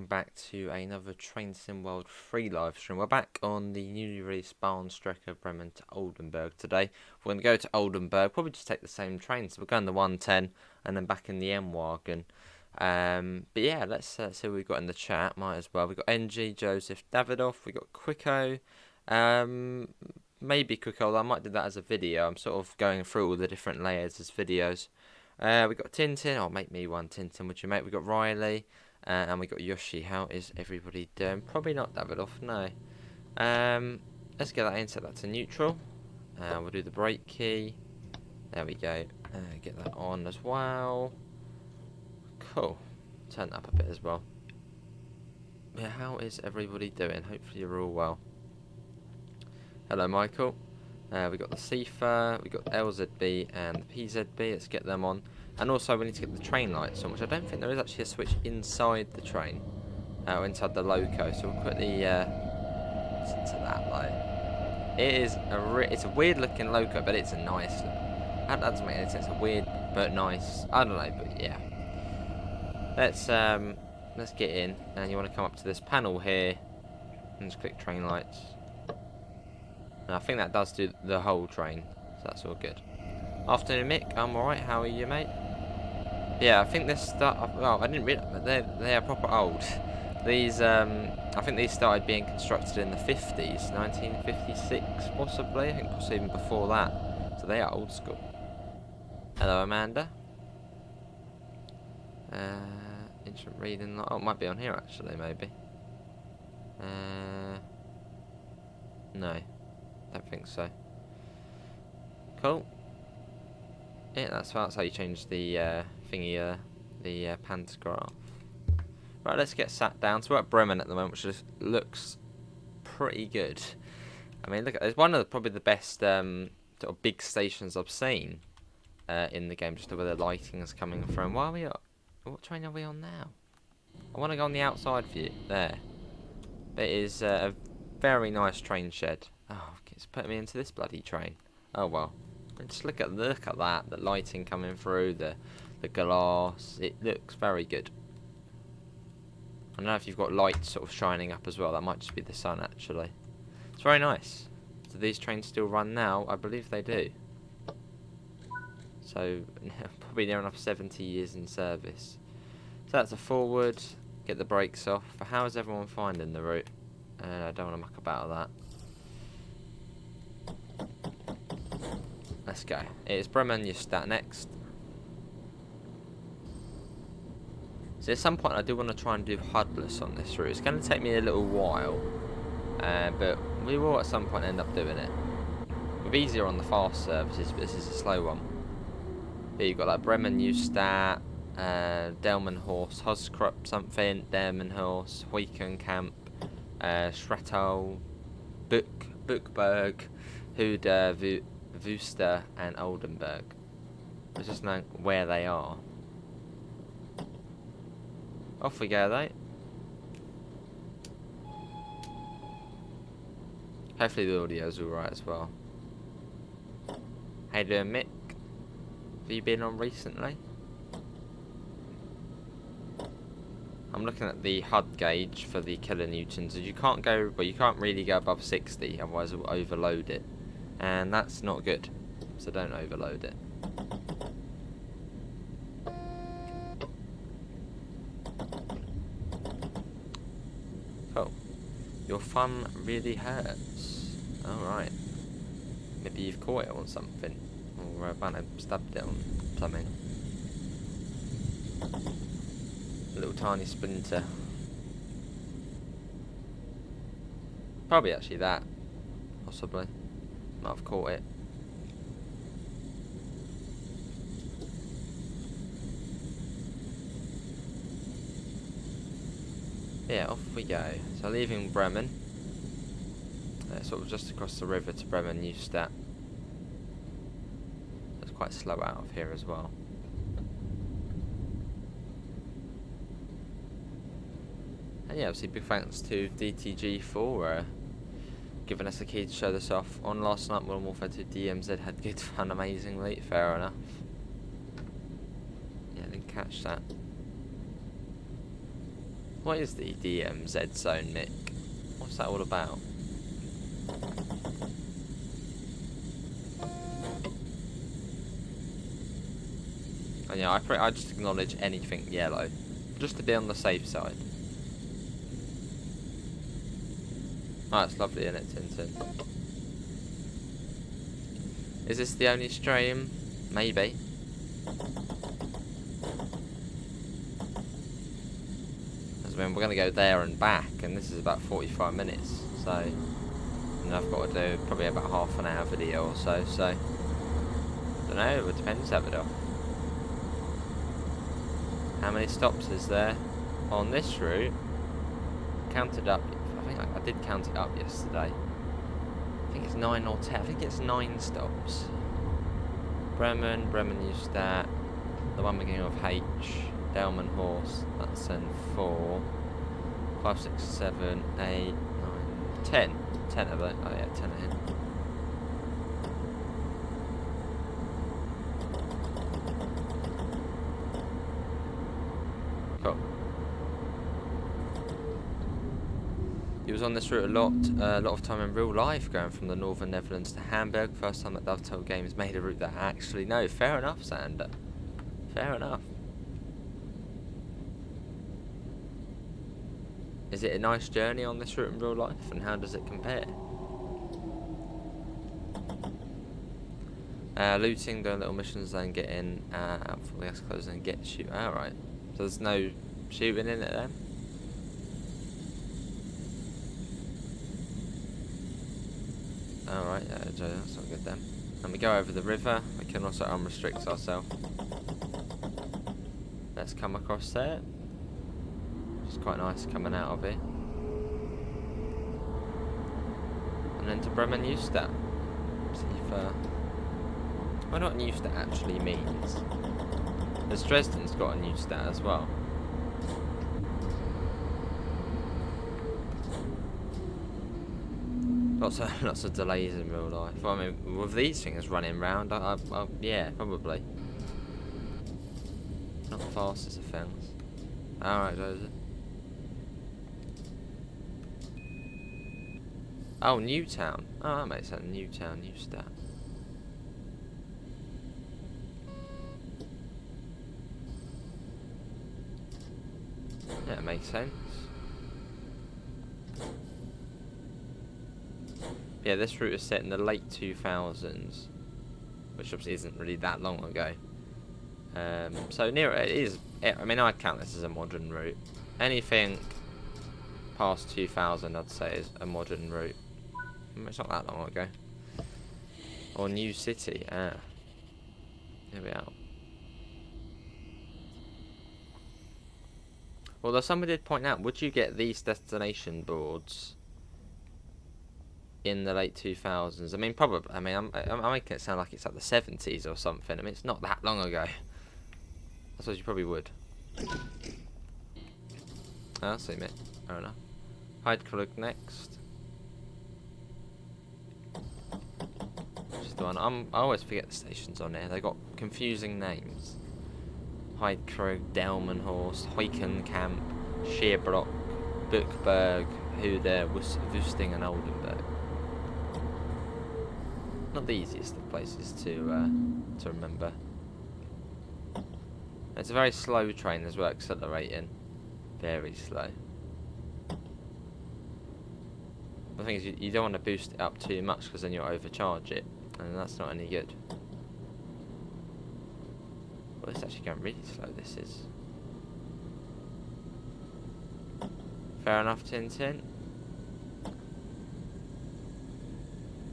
welcome back to another Train Sim World free live stream. We're back on the newly released Bahnstrecke Bremen to Oldenburg today. We're going to go to Oldenburg, probably just take the same train. So we're going the 110 and then back in the M-Wagon. But yeah, let's see what we've got in the chat. Might as well. We've got NG, Joseph, Davidoff. We've got Quicko. Maybe Quicko. I might do that as a video. I'm sort of going through all the different layers as videos. We've got Tintin. Oh, make me one, Tintin. Would you make? We've got Riley. And we got Yoshi. How is everybody doing? Probably not Davidoff, no. Let's get that in, set that to neutral. We'll do the brake key. There we go. Get that on as well. Cool. Turn that up a bit as well. Yeah, how is everybody doing? Hopefully you're all well. Hello, Michael. We got the CIFA, we got the LZB and the PZB. Let's get them on. And also we need to get the train lights on, which I don't think there is actually a switch inside the train, or inside the loco. So we'll quickly listen to that light. It is it's a weird looking loco, but it's a nice. That doesn't make any sense. It's a weird but nice. I don't know, but yeah. Let's get in, and you want to come up to this panel here, and just click train lights. And I think that does do the whole train, so that's all good. Afternoon, Mick. I'm alright. How are you, mate? Yeah, I think this start. Well, I didn't read it, but they are proper old. These I think these started being constructed in the 50s, 1956 possibly. I think possibly even before that. So they are old school. Hello, Amanda. Instant reading. Oh, it might be on here actually, maybe. No, don't think so. Cool. Yeah, that's how you change the thingy, the pantograph. Right, let's get sat down. So we're at Bremen at the moment, which just looks pretty good. I mean, look at it's one of probably the best sort of big stations I've seen in the game. Just the way the lighting is coming from. Why are we? What train are we on now? I want to go on the outside view. There. It is a very nice train shed. Oh, it's put me into this bloody train. Oh well. Just look at that, the lighting coming through, the glass. It looks very good. I don't know if you've got lights sort of shining up as well. That might just be the sun actually. It's very nice. Do these trains still run now? I believe they do. So probably near enough 70 years in service. So that's a forward. Get the brakes off. But how is everyone finding the route? I don't want to muck about with that. Let's go. It's Bremen Neustadt next. So at some point I do want to try and do HUDless on this route. It's going to take me a little while, but we will at some point end up doing it. We're easier on the fast services, but this is a slow one. Here you've got like Bremen Neustadt, Delmenhorst, Hoskrupp something, Delmenhorst, Huikenkamp, Schrattal, Buchberg, Huda, Wüster and Oldenburg. I just know where they are. Off we go, though. Hopefully the audio's alright as well. How you doing, Mick? Have you been on recently? I'm looking at the HUD gauge for the kilonewtons. You can't go, well, you can't really go above 60, otherwise it will overload it. And that's not good, so don't overload it. Cool. Your fun really hurts. Alright. Maybe you've caught it on something. Or Banner stabbed it on something. A little tiny splinter. Probably actually that. Possibly. Might have caught it. Yeah, off we go. So leaving Bremen, sort of just across the river to Bremen Neustadt. It's quite slow out of here as well. And yeah, obviously big thanks to DTG for giving us the key to show this off. On last night, Modern Warfare 2 DMZ had good fun amazingly, fair enough. Yeah, I didn't catch that. What is the DMZ zone, Mick? What's that all about? And yeah, I just acknowledge anything yellow, just to be on the safe side. Oh, it's lovely, isn't it, Tintin? Is this the only stream? Maybe. Because I mean, we're going to go there and back, and this is about 45 minutes, so... And I've got to do probably about half an hour video or so, so... I don't know, it depends, Abidoff. How many stops is there on this route? Counted up. I think I did count it up yesterday. I think it's 9 or 10. I think it's 9 stops. Bremen, Neustadt, the one beginning with H, Delmenhorst, that's then 4, 5, 6, 7, 8, 9, 10. 10 of them. Oh yeah, 10 ahead. Cool. He was on this route a lot of time in real life, going from the northern Netherlands to Hamburg. First time that Dovetail Games made a route that actually... No, fair enough, Sander. Fair enough. Is it a nice journey on this route in real life, and how does it compare? Looting, doing little missions, then getting out before the gas closes and get shoot. Alright. So there's no shooting in it then? Alright, that's not good then. And we go over the river, we can also unrestrict ourselves. Let's come across there. It's quite nice coming out of it. And then to Bremen Neustadt. See if, I wonder what Neustadt actually means. Because Dresden's got a Neustadt as well. Lots of delays in real life. Well, I mean, with these things running round, yeah, probably. Not the fastest of things. Alright, those are... Oh, Newtown. Oh, that makes sense. Newtown, Neustadt. Yeah, it makes sense. Yeah, this route is set in the late 2000s, which obviously isn't really that long ago. So near it is. I mean, I'd count this as a modern route. Anything past 2000, I'd say, is a modern route. It's not that long ago. Or New City. Ah, here we are. Although somebody did point out, would you get these destination boards in the late 2000s? I mean, probably. I mean, I'm making it sound like it's like the 70s or something. I mean, it's not that long ago. I suppose you probably would. I'll see, mate. Fair enough. Heidkrug next. Just the one. I always forget the stations on there. They got confusing names. Heidkrug, Delmenhorst, Heukenkamp, Scheerbrock, Buchberg, Hude, Wusting and Oldenburg. Not the easiest of places to remember. It's a very slow train as well, accelerating. Very slow. The thing is, you don't want to boost it up too much because then you'll overcharge it, and that's not any good. Well, it's actually going really slow, this is. Fair enough, Tintin.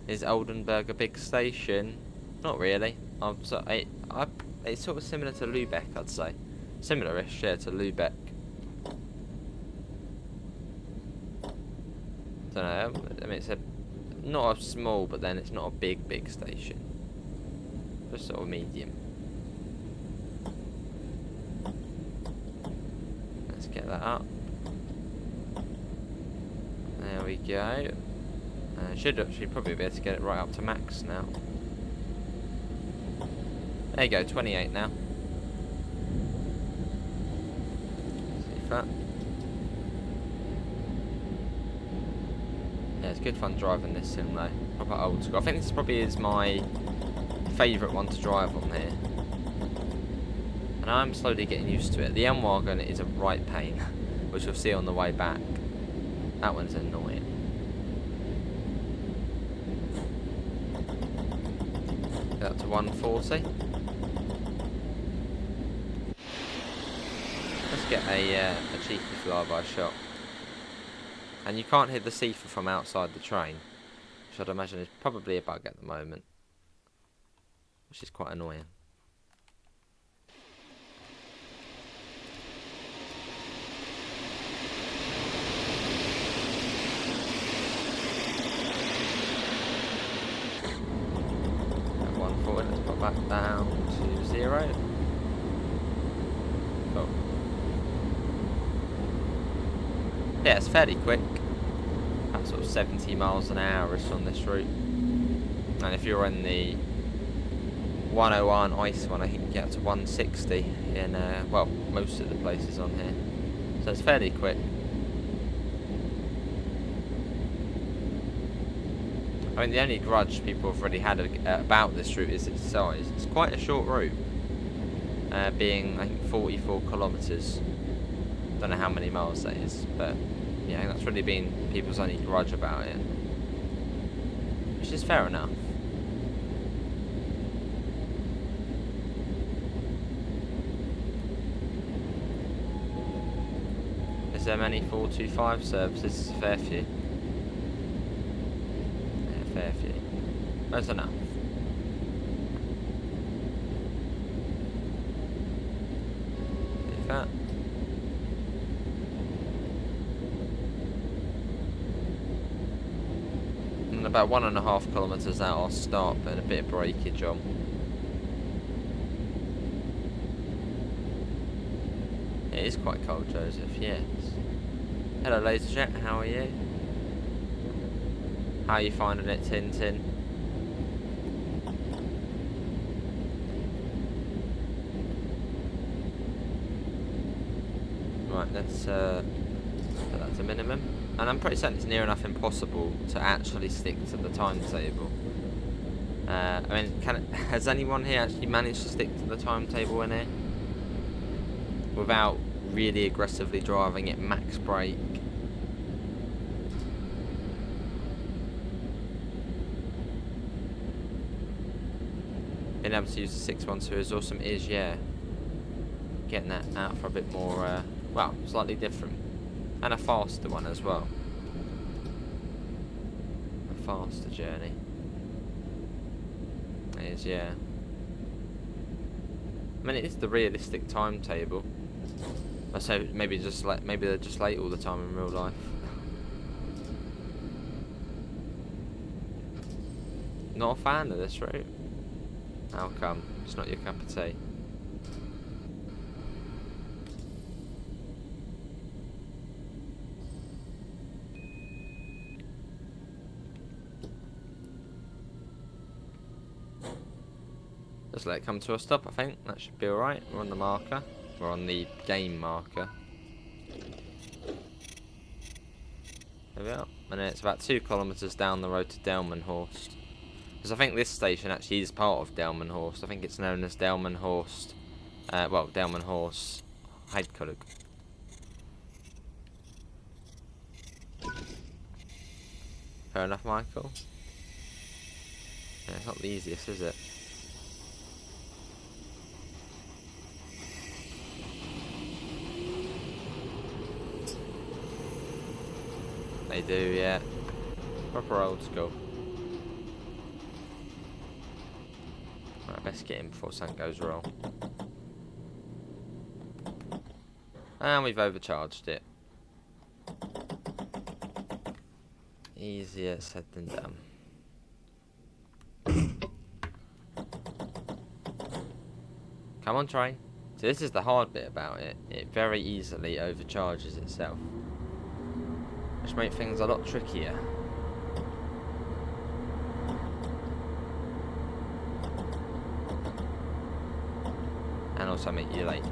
Is Oldenburg a big station? Not really. It's sort of similar to Lübeck, I'd say. Similar-ish, yeah, to Lübeck. Don't know. I mean, it's not a small, but then it's not a big station. Just sort of medium. Let's get that up. There we go. Should actually probably be able to get it right up to max now. There you go, 28 now. See that. Yeah, it's good fun driving this sim though. Proper old school. I think this probably is my favourite one to drive on here. And I'm slowly getting used to it. The M-Wagon is a right pain, which you'll see on the way back. That one's annoying. Get up to 140. Let's get a cheeky flyby shot. And you can't hit the seefer from outside the train, which I'd imagine is probably a bug at the moment, which is quite annoying. At 140, let's put that down to 0. Cool. Yeah, it's fairly quick. About sort of 70 miles an hour is on this route. And if you're in the 101 ice one, I think you get up to 160 in, well, most of the places on here. So it's fairly quick. I mean, the only grudge people have really had about this route is its size. It's quite a short route, being, I think, 44 kilometres. Don't know how many miles that is, but yeah, that's really been people's only grudge about it, which is fair enough. Is there many 425 services? Fair few. Yeah, fair few. That's enough. If that. And about 1.5 kilometres out, I'll start putting a bit of breakage on. It is quite cold, Joseph, yes. Hello, Laserjet, how are you? How are you finding it, Tintin? Right, let's put that to minimum. And I'm pretty certain it's near enough impossible to actually stick to the timetable. I mean, has anyone here actually managed to stick to the timetable in here? Without really aggressively driving it max brake? Being able to use the 612 is awesome. It is, yeah. Getting that out for a bit more, well, slightly different. And a faster one as well. A faster journey. It is, yeah. I mean, it is the realistic timetable. I say maybe they're just late all the time in real life. Not a fan of this route. How come? It's not your cup of tea. Just let it come to a stop, I think. That should be alright. We're on the marker. We're on the game marker. There we are. And then it's about 2 kilometres down the road to Delmenhorst. Because I think this station actually is part of Delmenhorst. I think it's known as Delmenhorst. Well, Delmenhorst Heidkolog. Fair enough, Michael. Yeah, it's not the easiest, is it? They do, yeah. Proper old school. Right, best get in before something goes wrong. And we've overcharged it. Easier said than done. Come on, train. So this is the hard bit about it. It very easily overcharges itself, which makes things a lot trickier. And also make you late.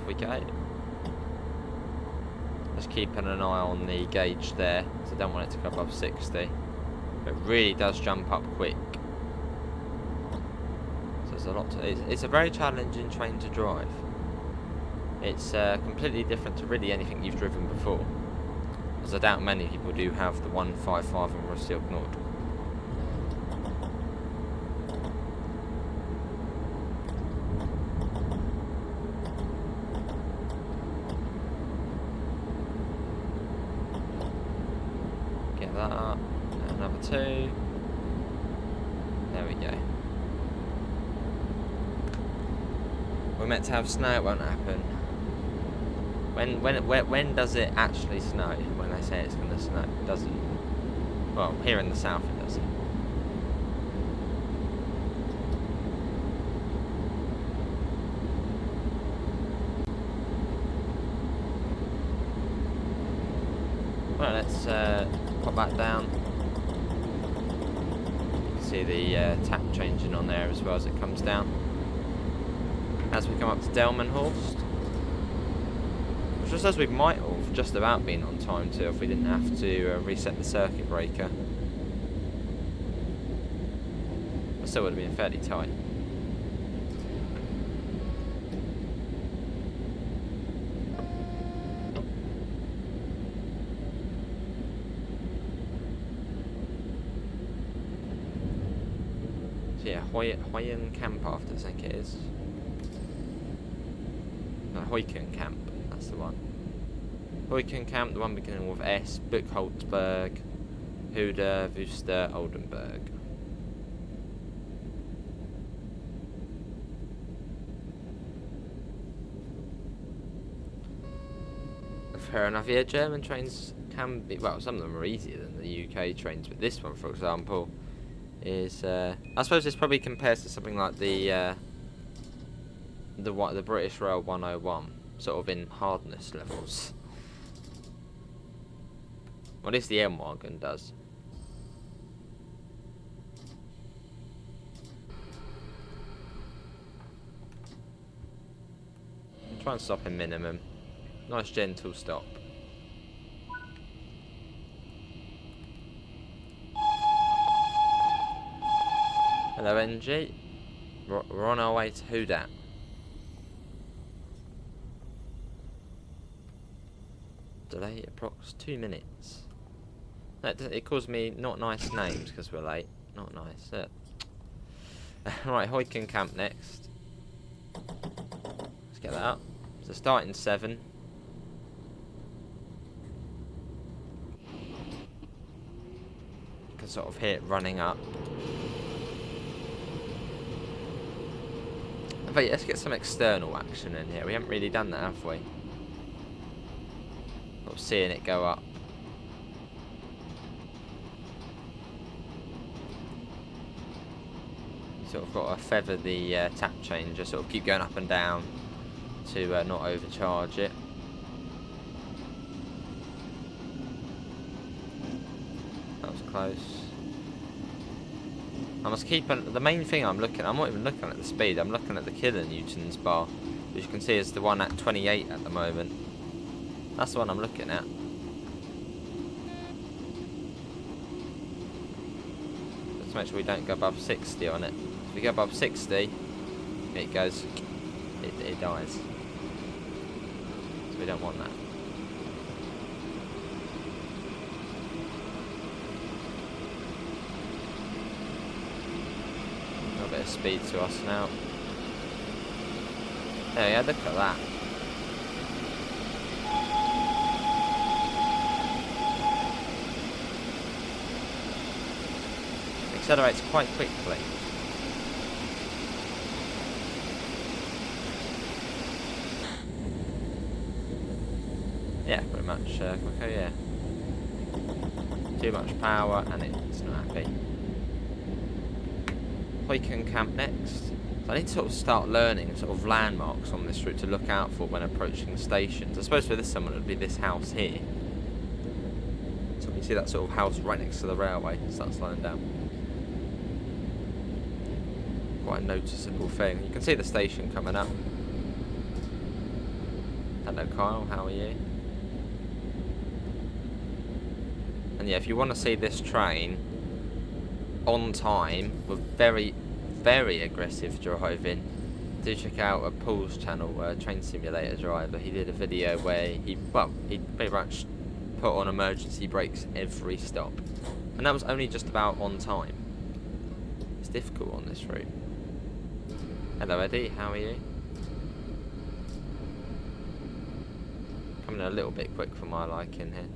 we go. Just keeping an eye on the gauge there, because I don't want it to go above 60. But it really does jump up quick. So there's a lot to, it's a very challenging train to drive. It's completely different to really anything you've driven before. Because I doubt many people do have the 155 in Rusty Nord. Get that up. Another 2. There we go. We're meant to have snow, it won't happen. When does it actually snow? When they say it's going to snow, it doesn't. Well, here in the south it doesn't. Well, let's pop that down. You can see the tap changing on there as well as it comes down. As we come up to Delmenhorst. Just as we might have just about been on time too if we didn't have to reset the circuit breaker. But still would have been fairly tight. So yeah, Hoyenkamp after I think it is. No, Heukenkamp. That's the one. Heukenkamp, the one beginning with S, Buchholzberg, Huda, Wuster, Oldenburg. Fair enough, yeah, German trains can be, well, some of them are easier than the UK trains, but this one, for example, is, I suppose this probably compares to something like the British Rail 101. Sort of in hardness levels. Well, at least the M-Wagon does. Try and stop in minimum. Nice gentle stop. Hello NG. We're on our way to Huda. Delay approx 2 minutes. It calls me not nice names because we're late. Not nice. Right, Heukenkamp next. Let's get that up. So starting 7. You can sort of hear it running up. But yeah, let's get some external action in here. We haven't really done that, have we? Seeing it go up. Sort of got to feather the tap changer, sort of keep going up and down to not overcharge it. That was close. I must keep the main thing I'm not even looking at the speed, I'm looking at the kilonewtons bar, which you can see is the one at 28 at the moment. That's the one I'm looking at. Just make sure we don't go above 60 on it. If we go above 60, it goes, it dies. So we don't want that. A little bit of speed to us now. There we go, look at that. Accelerates quite quickly. Yeah, pretty much quicker, yeah. Too much power and it's not happy. Heukenkamp next. So I need to sort of start learning sort of landmarks on this route to look out for when approaching stations. I suppose for this one it would be this house here. So you see that sort of house right next to the railway. Start slowing down. Quite a noticeable thing. You can see the station coming up. Hello Kyle, how are you? And yeah, if you want to see this train on time with very, very aggressive driving, do check out a Paul's channel, Train Simulator Driver. He did a video where he pretty much put on emergency brakes every stop. And that was only just about on time. It's difficult on this route. Hello Eddie, how are you? Coming a little bit quick for my liking here.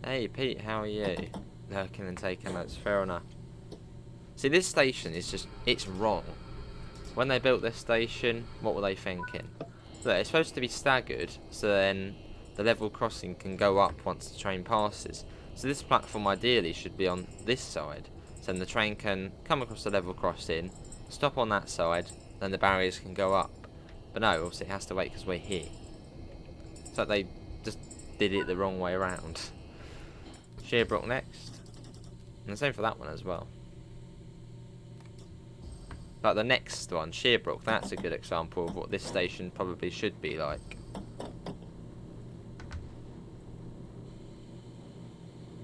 Hey Pete, how are you? Lurking and taking notes, fair enough. See, this station is just, it's wrong. When they built this station, what were they thinking? Look, it's supposed to be staggered, so then the level crossing can go up once the train passes. So this platform ideally should be on this side, so then the train can come across the level crossing, stop on that side, then the barriers can go up. But no, obviously it has to wait because we're here. It's like they just did it the wrong way around. Shearbrook next. And the same for that one as well. But the next one, Shearbrook, that's a good example of what this station probably should be like.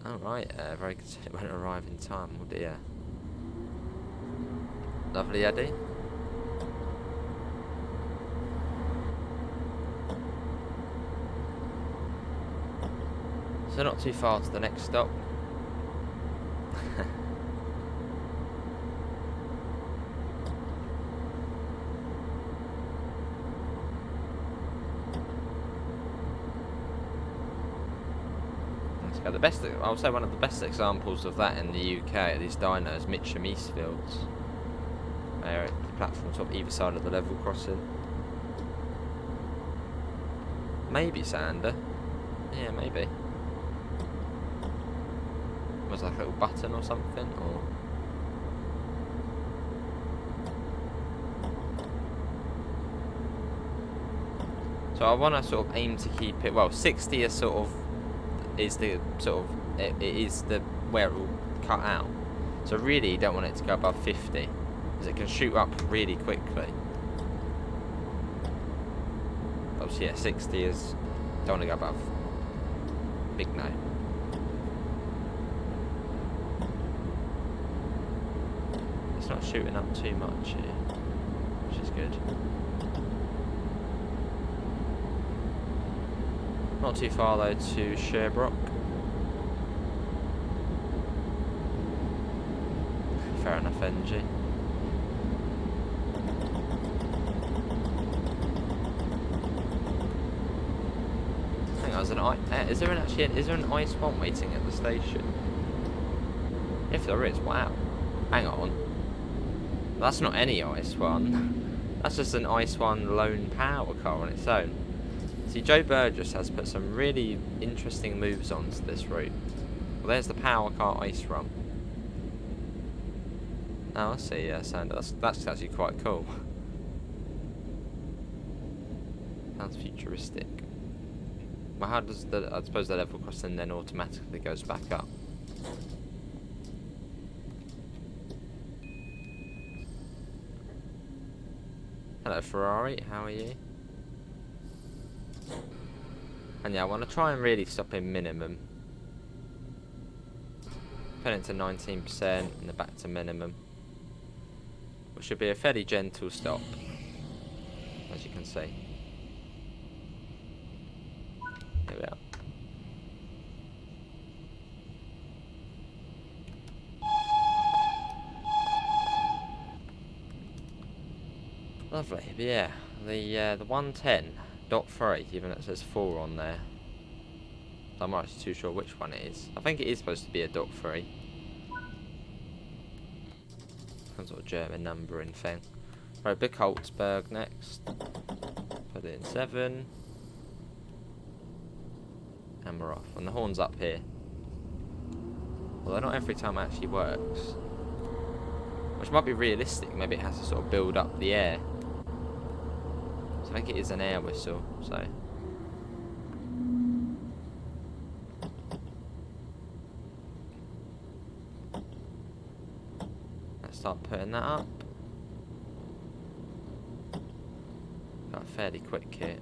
Alright, very good. It won't arrive in time, oh dear. Lovely, Eddie. So not too far to the next stop. Let's go. The best, I would say one of the best examples of that in the UK are these dinos, Mitcham Eastfields. They're at the platform top either side of the level crossing. Maybe Sander. Yeah, maybe. Was like a little button or something, or so I want to sort of aim to keep it. Well, 60 is sort of is the sort of it is the where it will cut out. So really, you don't want it to go above 50, because it can shoot up really quickly. Obviously, yeah, 60 is don't want to go above. Big no. It's not shooting up too much here, which is good. Not too far though to Shearbrook. Fair enough, NG. Hang on, is there an ice one waiting at the station? If there is, wow. Hang on. That's not any ice one. That's just an ice one lone power car on its own. See, Joe Burgess has put some really interesting moves onto this route. Well, there's the power car ice run. Oh, I see. Yeah, Sander. That's actually quite cool. Sounds futuristic. Well, how does I suppose the level crossing then automatically goes back up? Hello Ferrari, how are you? And yeah, I want to try and really stop in minimum. Put it to 19% and then back to minimum. Which should be a fairly gentle stop, as you can see. Here we are. Lovely, but yeah, the 110.3, even though it says 4 on there. I'm not actually too sure which one it is. I think it is supposed to be a .3. Some sort of German numbering thing. Right, Big Holtzberg next. Put it in 7. And we're off. And the horn's up here. Although not every time it actually works. Which might be realistic. Maybe it has to sort of build up the air. So I think it is an air whistle, so. Let's start putting that up. Got a fairly quick kit.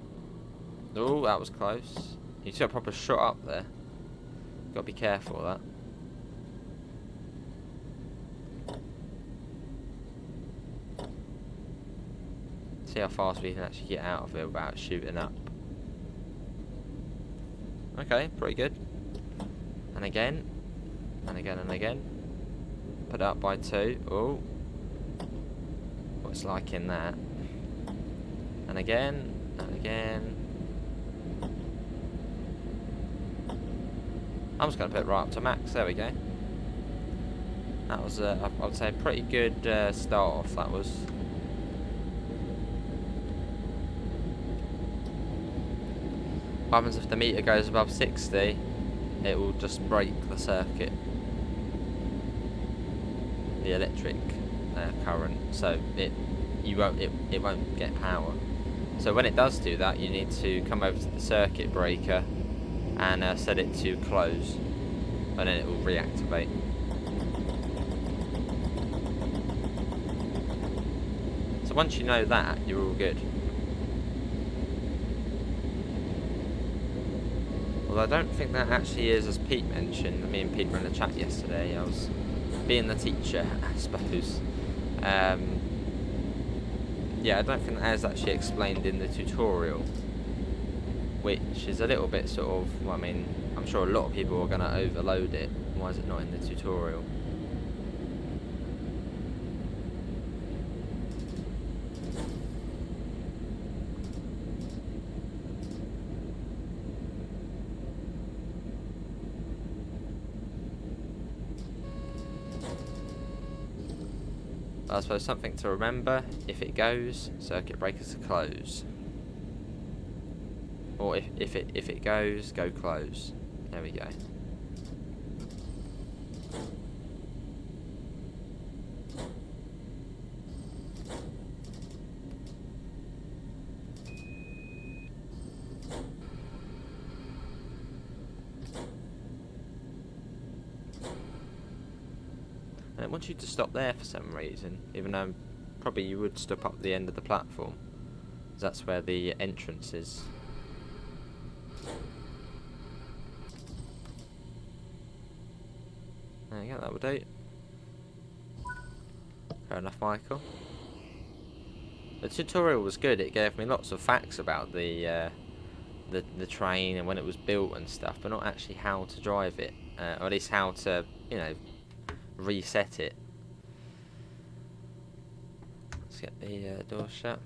Oh, that was close. You took a proper shot up there. Got to be careful of that. See how fast we can actually get out of it without shooting up. Okay, pretty good. And again. And again and again. Put it up by 2. Oh. What's like in that? And again. And again. I'm just going to put it right up to max. There we go. That was, I would say, a pretty good start off. That was. What happens if the meter goes above 60? It will just break the circuit, the electric current. So it won't get power. So when it does do that, you need to come over to the circuit breaker and set it to close, and then it will reactivate. So once you know that, you're all good. Well, I don't think that actually is, as Pete mentioned. Me and Pete were in the chat yesterday. I was being the teacher, I suppose. Yeah, I don't think that is actually explained in the tutorial, which is a little bit sort of, well, I mean, I'm sure a lot of people are going to overload it. Why is it not in the tutorial? I suppose something to remember: if it goes, circuit breakers are close. Or if it goes, go close. There we go. And I want you to stop there for some reason, even though probably you would stop up the end of the platform, 'cause that's where the entrance is. There you go, that will do. Fair enough, Michael. The tutorial was good. It gave me lots of facts about the train and when it was built and stuff, but not actually how to drive it, or at least how to, you know, reset it. Let's get the door shut.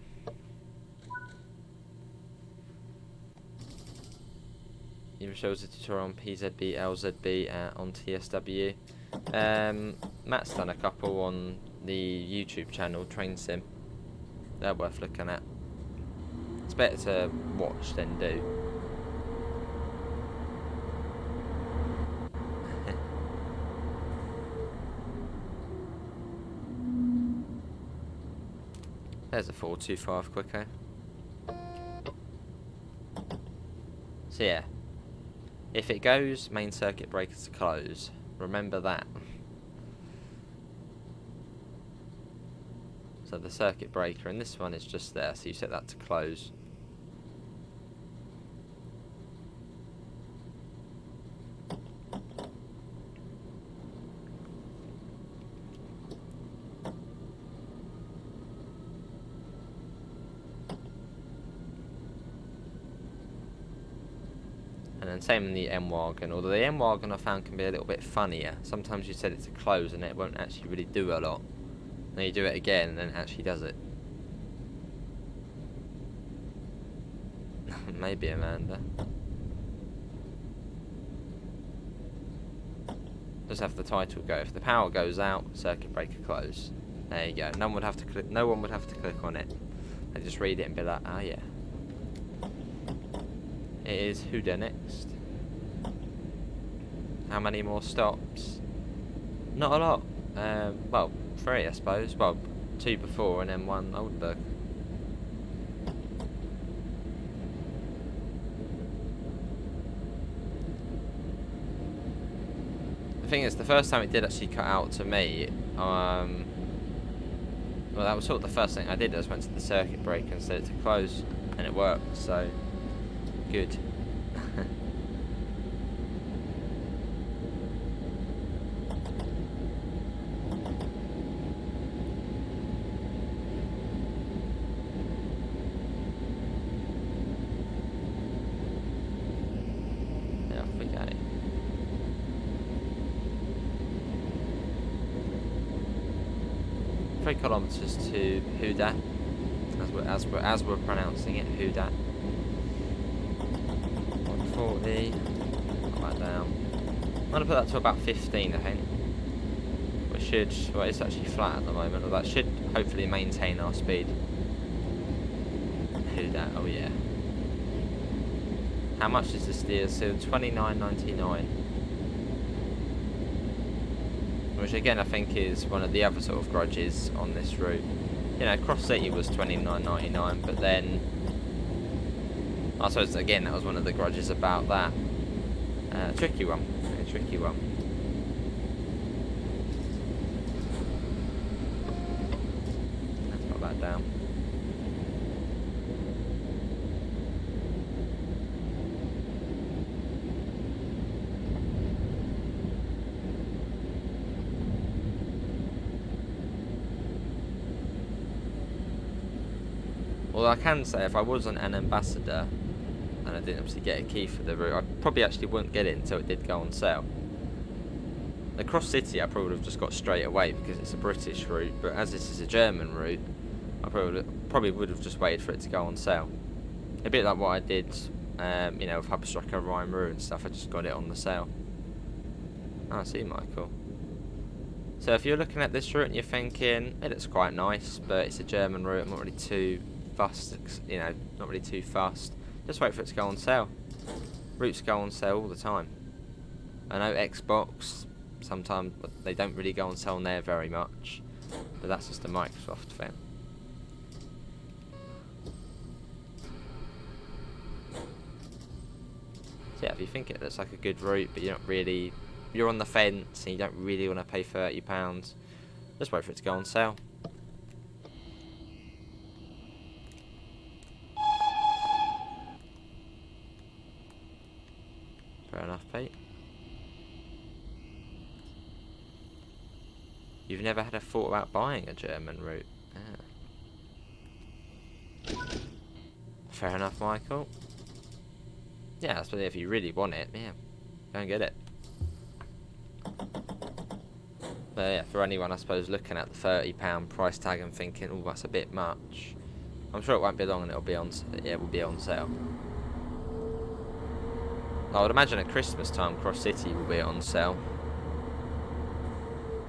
Even shows a tutorial on PZB, LZB, on TSW. Matt's done a couple on the YouTube channel, Train Sim. They're worth looking at. It's better to watch than do. There's a 425 quicker. So yeah, if it goes, main circuit breakers are closed. Remember that. So the circuit breaker in this one is just there, so you set that to close. And then same in the M-Wagon, although the M-Wagon I found can be a little bit funnier. Sometimes you set it to close and it won't actually really do a lot. Then you do it again and then it actually does it. Maybe, Amanda. Just have the title go. If the power goes out, circuit breaker close. There you go. No one would have to click. No one would have to click on it. They just read it and be like, oh yeah. It is who there next. How many more stops? Not a lot. Well, 3 I suppose. Well, 2 before and then 1 Oldenburg. thing is, the first time it did actually cut out to me, well, that was sort of the first thing I did. I just went to the circuit breaker and set it to close, and it worked, so good. Yeah, off we go. 3 kilometres to Houdat, as we're pronouncing it, Houdat. 140. Put that down. I'm gonna put that to about 15, I think. We should. Well, it's actually flat at the moment, but that should hopefully maintain our speed. Houdat. Oh yeah. How much is this deal? So $29.99. Which again I think is one of the other sort of grudges on this route. You know, Cross City was $29.99, but then I suppose again that was one of the grudges about that. Tricky one, a tricky one. Let's put that down. Well, I can say if I wasn't an ambassador and I didn't obviously get a key for the route, I probably actually wouldn't get it until it did go on sale. The Cross City I probably would have just got straight away because it's a British route, but as this is a German route, I probably would have just waited for it to go on sale. A bit like what I did, you know, with Bahnstrecke, Rhine and stuff. I just got it on the sale. Oh, I see, Michael. So if you're looking at this route and you're thinking it looks quite nice, but it's a German route, I'm not really too fussed, you know, not really too fast. Just wait for it to go on sale. Routes go on sale all the time. I know Xbox, sometimes they don't really go on sale on there very much, but that's just a Microsoft thing. So yeah, if you think it looks like a good route, but you're on the fence and you don't really want to pay £30, just wait for it to go on sale. Fair enough, Pete. You've never had a thought about buying a German route? Ah. Fair enough, Michael. Yeah, that's if you really want it, yeah, go and get it. But yeah, for anyone I suppose looking at the £30 price tag and thinking, oh, that's a bit much, I'm sure it won't be long and it will be on sale. I would imagine at Christmas time Cross City will be on sale.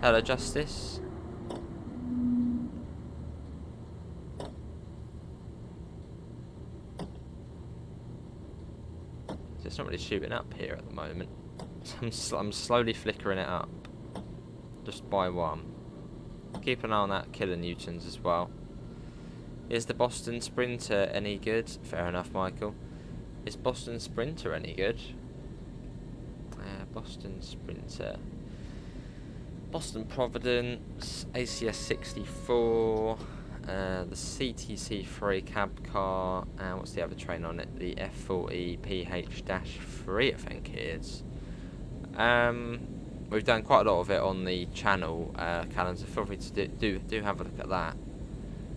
Hello, Justice. So it's not really shooting up here at the moment. I'm slowly flickering it up. Just by one. Keep an eye on that kilonewtons as well. Is the Boston Sprinter any good? Fair enough, Michael. Is Boston Sprinter any good? Boston Sprinter. Boston Providence, ACS 64, the CTC3 cab car, and what's the other train on it? The F40 PH-3, I think it is. We've done quite a lot of it on the channel, calendar. Feel free to do have a look at that.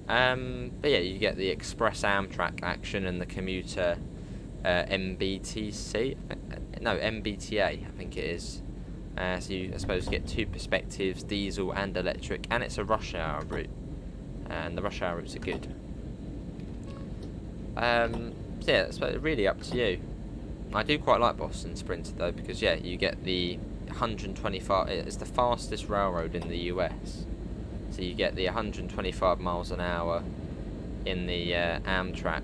But yeah, you get the Express Amtrak action and the commuter MBTC. No, MBTA, I think it is. So you, I suppose, get two perspectives, diesel and electric, and it's a rush hour route, and the rush hour routes are good. So yeah, it's really up to you. I do quite like Boston Sprinter though, because yeah, you get the 125. It's the fastest railroad in the US, so you get the 125 miles an hour in the Amtrak.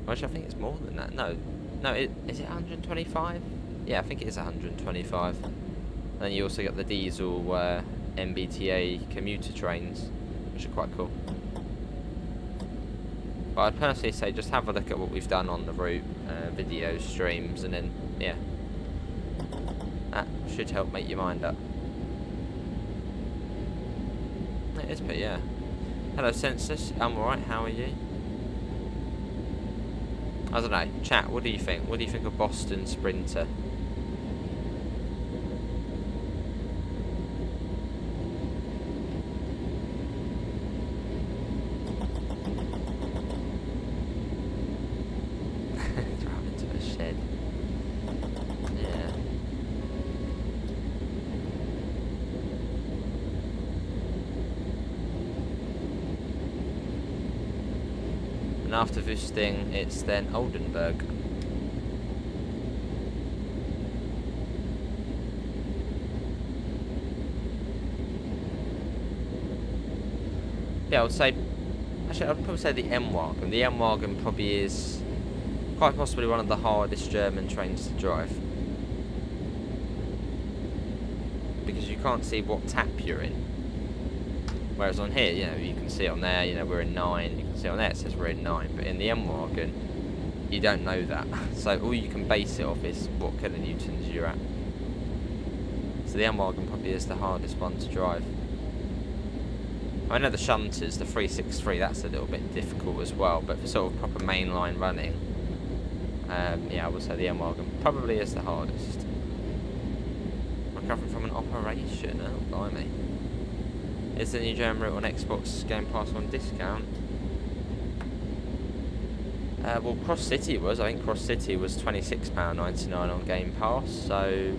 Which I think it's more than that. No, is it 125? Yeah, I think it is 125. Then you also get the diesel MBTA commuter trains, which are quite cool. But I'd personally say just have a look at what we've done on the route, videos, streams, and then yeah, That should help make your mind up. It is, but yeah. Hello, Census. I'm alright. How are you? I don't know. Chat, what do you think? What do you think of Boston Sprinter? Drive into a shed. Yeah. And after Wüsting, it's then Oldenburg. Yeah, I would say, actually, I'd probably say the M-Wagen. The M-Wagen probably is quite possibly one of the hardest German trains to drive. Because you can't see what tap you're in. Whereas on here, you know, you can see on there, you know, we're in 9. You can see on there, it says we're in 9. But in the M-Wagen, you don't know that. So all you can base it off is what kilonewtons you're at. So the M-Wagen probably is the hardest one to drive. I know the shunters, the 363, that's a little bit difficult as well. But for sort of proper mainline running, yeah, I would say the M-Wagen probably is the hardest. Recovering from an operation, oh blimey. Is the new German route on Xbox Game Pass on discount? Well, Cross City was. I think Cross City was £26.99 on Game Pass. So,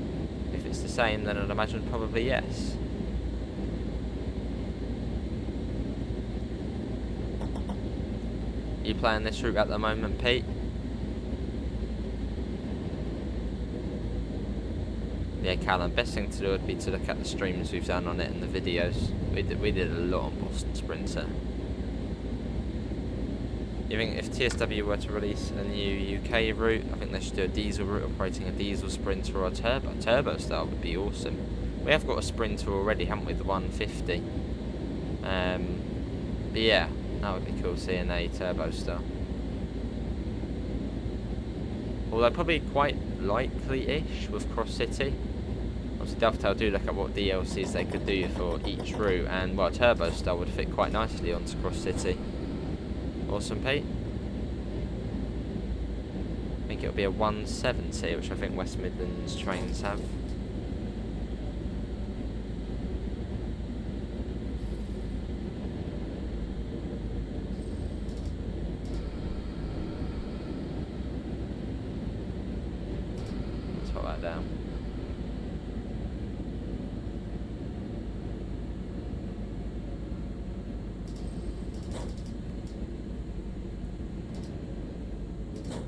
if it's the same, then I'd imagine probably yes. You playing this route at the moment, Pete? Yeah, Callum, best thing to do would be to look at the streams we've done on it and the videos. We did a lot on Boston Sprinter. You think if TSW were to release a new UK route, I think they should do a diesel route operating a diesel Sprinter or a turbo. Turbo style would be awesome. We have got a Sprinter already, haven't we? The 150. But yeah, that would be cool seeing a turbo style. Although probably quite likely-ish with Cross City. Obviously Dovetail do look at what DLCs they could do for each route, and well, turbo style would fit quite nicely onto Cross City. Awesome, Pete. I think it'll be a 170, which I think West Midlands trains have. Let's put that down.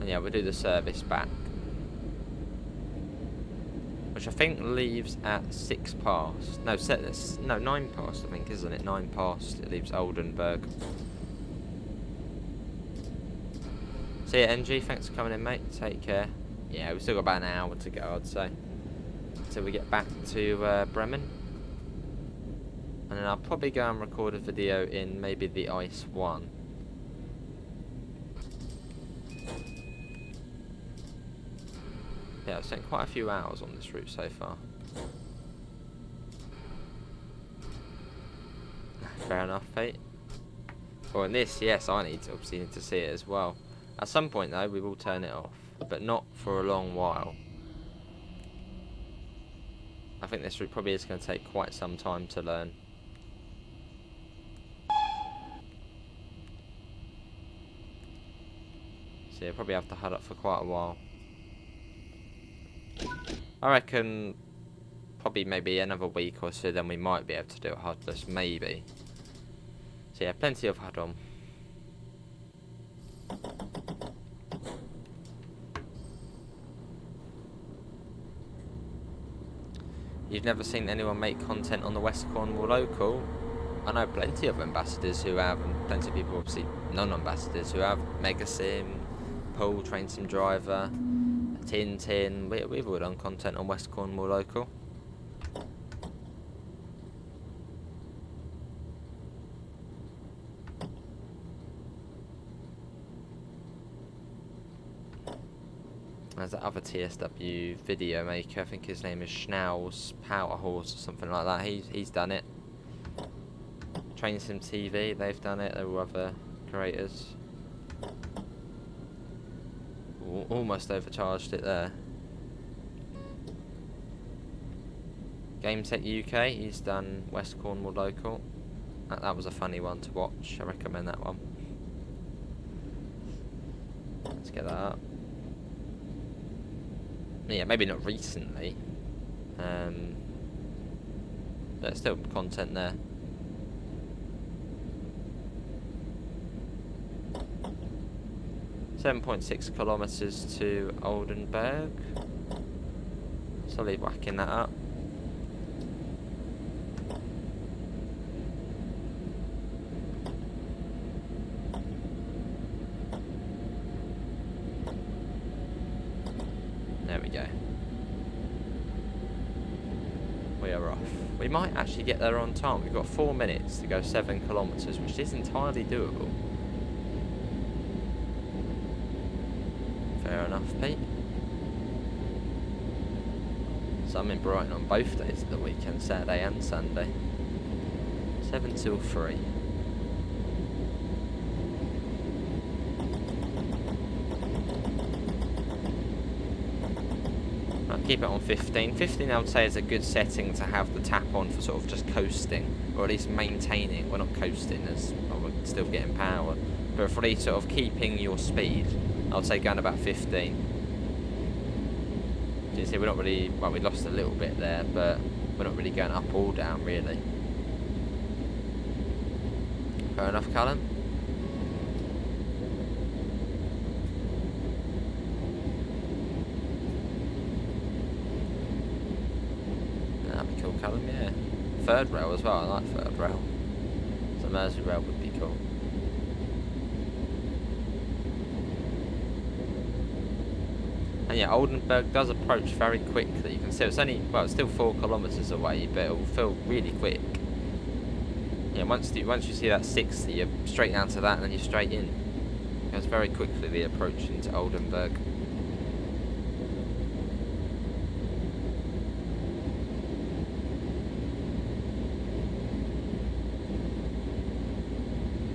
And yeah, we'll do the service back, which I think leaves at 6 past. No, 9 past, I think, isn't it? 9 past, it leaves Oldenburg. See ya, NG, thanks for coming in, mate. Take care. Yeah, we've still got about an hour to go, I'd say, until we get back to Bremen. And then I'll probably go and record a video in maybe the Ice 1. Yeah, I've spent quite a few hours on this route so far. Fair enough, Pete. Well, in this, yes, I obviously need to see it as well. At some point, though, we will turn it off, but not for a long while. I think this route probably is going to take quite some time to learn. So you'll probably have to huddle up for quite a while. I reckon probably maybe another week or so, then we might be able to do it HUDless, maybe. So yeah, plenty of HUD on. You've never seen anyone make content on the West Cornwall local? I know plenty of ambassadors who have, and plenty of people, obviously non-ambassadors, who have. Megasim, Paul, Train Sim Driver, Tintin. We've all done content on West Cornwall local. There's that other TSW video maker, I think his name is Schnauz Power Horse or something like that. He's done it. Train Sim TV, they've done it. There were other creators. Almost overcharged it there. Game Tech UK, he's done West Cornwall Local. That was a funny one to watch. I recommend that one. Let's get that up. Yeah, maybe not recently. There's still content there. .6 kilometres to Oldenburg. Solid whacking that up. There we go. We are off. We might actually get there on time. We've got 4 minutes to go 7 kilometres, which is entirely doable. Fair enough, Pete. So I'm in Brighton on both days of the weekend, Saturday and Sunday. 7 till 3. I'll keep it on 15. 15 I would say is a good setting to have the tap on for sort of just coasting, or at least maintaining. We're not coasting, as we're still getting power, but for at least sort of keeping your speed, I would say going about 15. You see, we're not really, well, we lost a little bit there, but we're not really going up or down, really. Fair enough, Callum. That'd be cool, Callum, yeah. Third rail as well, I like third rail. So Mersey rail would be cool. And yeah, Oldenburg does approach very quickly. You can see it's only, well, it's still 4 kilometres away, but it will feel really quick. Yeah, once you see that 60, you're straight down to that, and then you're straight in. It goes very quickly, the approach into Oldenburg.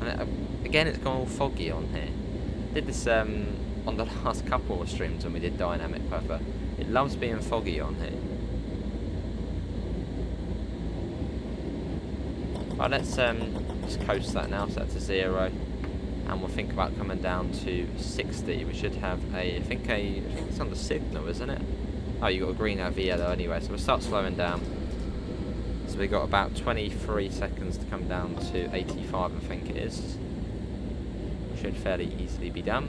And again, it's gone all foggy on here. Did this on the last couple of streams when we did dynamic weather. It loves being foggy on here. Right, let's just coast that now, set to 0, and we'll think about coming down to 60. We should have I think it's on the signal, isn't it? Oh, you got a green over yellow anyway, so we'll start slowing down. So we got about 23 seconds to come down to 85, I think it is. Should fairly easily be done.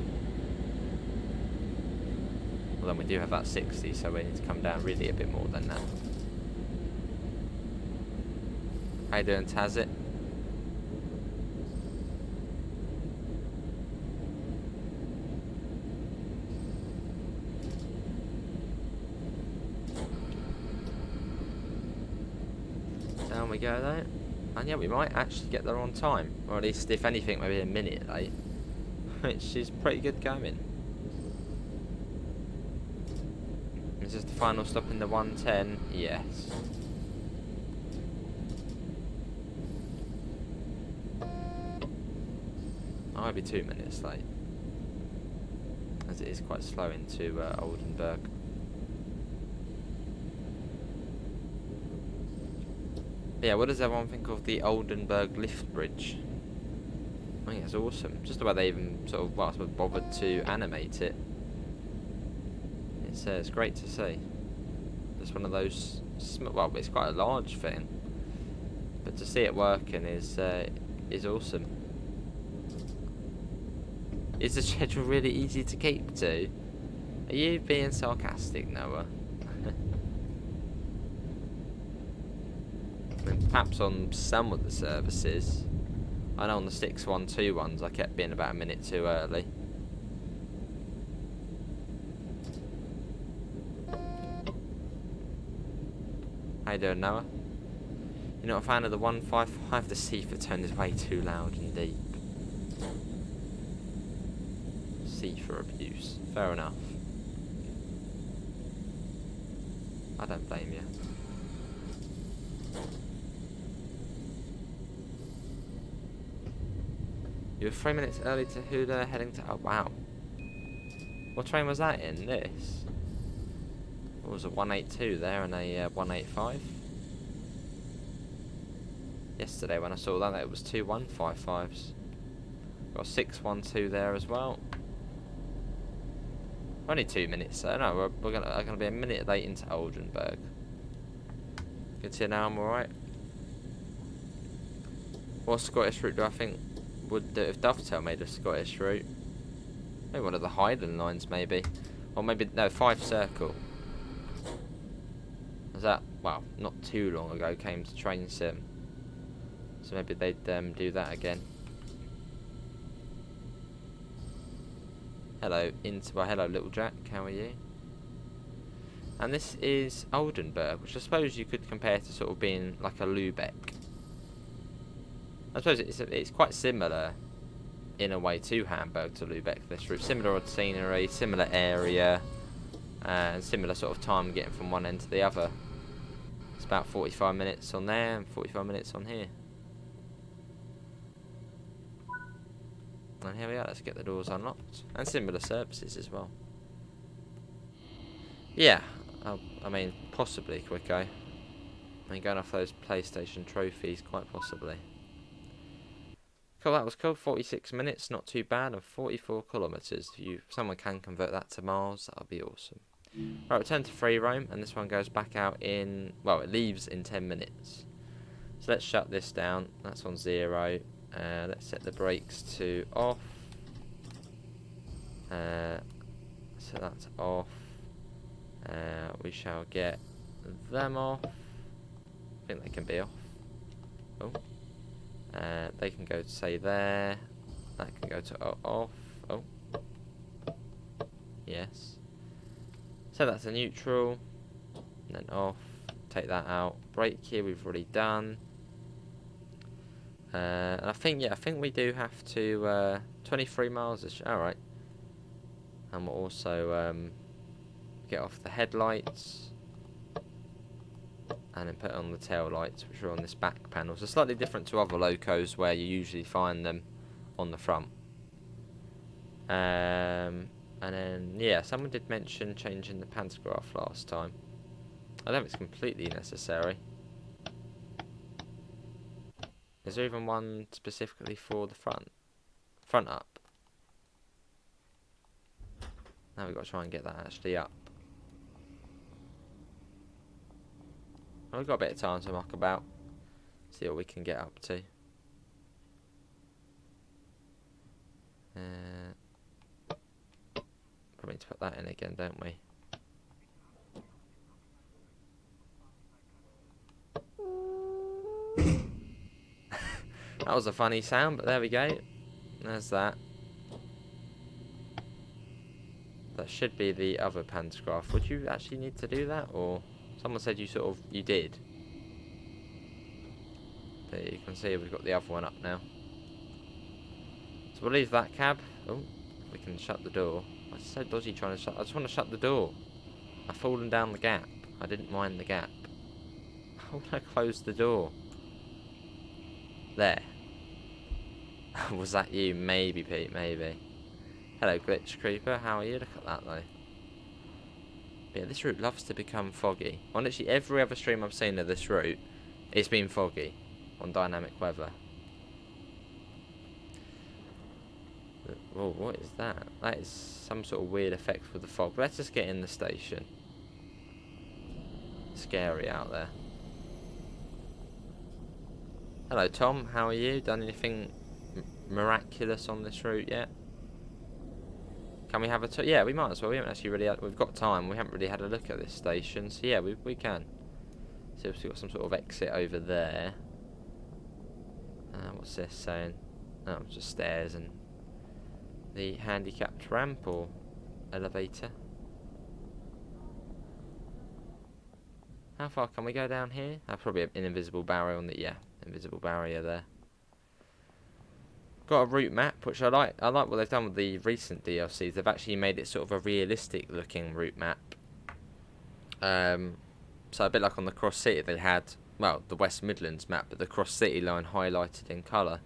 Well, then we do have that 60, so we need to come down really a bit more than that. How you doing, Tazit? Down we go though. And yeah, we might actually get there on time. Or at least, if anything, maybe a minute late. Which is pretty good going. Is this the final stop in the 110? Yes. I might be 2 minutes late, as it is quite slow into Oldenburg. But yeah, what does everyone think of the Oldenburg lift bridge? I think it's awesome. Just the way they even sort of, well, I suppose, bothered to animate it. It's great to see. It's one of those, well, it's quite a large thing, but to see it working is awesome. Is the schedule really easy to keep to? Are you being sarcastic, Noah? I mean, perhaps on some of the services. I know on the 612 ones I kept being about a minute too early. How you doing, Noah? You're not a fan of the 155? The Seafer tone is way too loud and deep. Seafer abuse. Fair enough. I don't blame you. You were 3 minutes early to Huda, heading to... Oh, wow. What train was that in? This? What was a 182 there and a 185? Yesterday when I saw that, it was 2 155s. Got a 612 there as well. Only 2 minutes though. No, we're gonna be a minute late into Oldenburg. You can see now I'm alright. What Scottish route do I think would do if Dovetail made a Scottish route? Maybe one of the Highland lines, maybe. Or maybe, no, 5 Circle. Is that, well, not too long ago came to Train Sim. So maybe they'd do that again. Hello, hello little Jack, how are you? And this is Oldenburg, which I suppose you could compare to sort of being like a Lübeck. I suppose it's quite similar in a way to Hamburg to Lübeck, this route. Similar odd scenery, similar area, and similar sort of time getting from one end to the other. It's about 45 minutes on there and 45 minutes on here. And here we are, let's get the doors unlocked. And similar services as well. Yeah, I mean, possibly Quicko. I mean, going off those PlayStation trophies, quite possibly. Cool, that was cool. 46 minutes, not too bad, and 44 kilometres. If someone can convert that to miles, that would be awesome. Right, return to free roam, and this one goes back out in, well, it leaves in 10 minutes. So let's shut this down. That's on 0. Let's set the brakes to off. So that's off. We shall get them off. I think they can be off. Oh. They can go to say there. That can go to off. Oh. Yes. So that's a neutral. And then off. Take that out. Brake here we've already done. And I think we do have to 23 miles. Alright. And we'll also get off the headlights. And then put on the tail lights, which are on this back panel. So slightly different to other locos where you usually find them on the front. And then, yeah, someone did mention changing the pantograph last time. I don't think it's completely necessary. Is there even one specifically for the front? Front up. Now we've got to try and get that actually up. We've got a bit of time to muck about. See what we can get up to. Probably need to put that in again, don't we? That was a funny sound, but there we go. There's that. That should be the other pantograph. Would you actually need to do that, or someone said you did? There you can see we've got the other one up now. So we'll leave that cab. Oh, we can shut the door. I'm so dodgy trying to shut. I just want to shut the door. I've fallen down the gap. I didn't mind the gap. How would I close the door? There. Was that you? Maybe, Pete, maybe. Hello, Glitch Creeper. How are you? Look at that, though. But yeah, this route loves to become foggy. On literally every other stream I've seen of this route, it's been foggy on dynamic weather. Whoa, what is that? That is some sort of weird effect with the fog. Let's just get in the station. Scary out there. Hello, Tom. How are you? Done anything miraculous on this route yet? Can we have a yeah, we might as well. We haven't actually really we've got time. We haven't really had a look at this station, so yeah, we can. See if we've got some sort of exit over there. What's this saying? Oh, just stairs and the handicapped ramp or elevator. How far can we go down here? Probably an invisible barrier on the invisible barrier there. Got a route map, which I like. I like what they've done with the recent DLCs. They've actually made it sort of a realistic looking route map. So a bit like on the Cross City, they had, well, the West Midlands map, but the Cross City line highlighted in colour.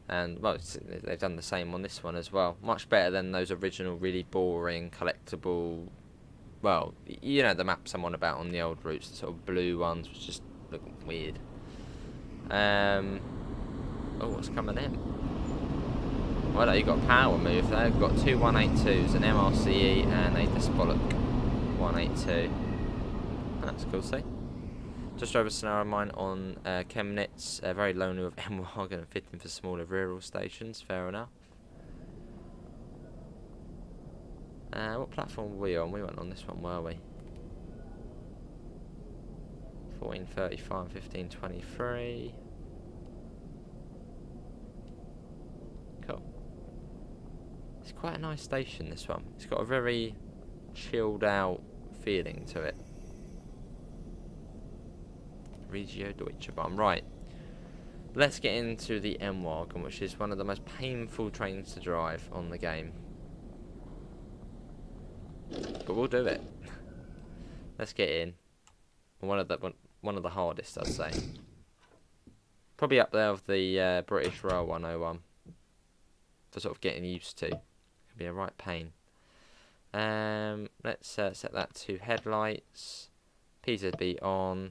And, well, they've done the same on this one as well. Much better than those original, really boring, collectible, well, you know the maps I'm on about on the old routes, the sort of blue ones, which just look weird. Oh, what's coming in? Well, you've got power move there. You've got two 182s, an MRCE and a Despolok 182. That's cool to see. Just drove a scenario of mine on Chemnitz, very lonely with M-Wagon and fitting for smaller rural stations, fair enough. What platform were we on? We went on this one, were we? 1435, 1523. Cool. It's quite a nice station, this one. It's got a very chilled out feeling to it. Regio Deutsche Bahn. Right. Let's get into the M-Wagon, which is one of the most painful trains to drive on the game. But we'll do it. Let's get in. One of the hardest, I'd say. Probably up there with the British Rail 101. For sort of getting used to. It'll be a right pain. Let's set that to headlights. PZB on.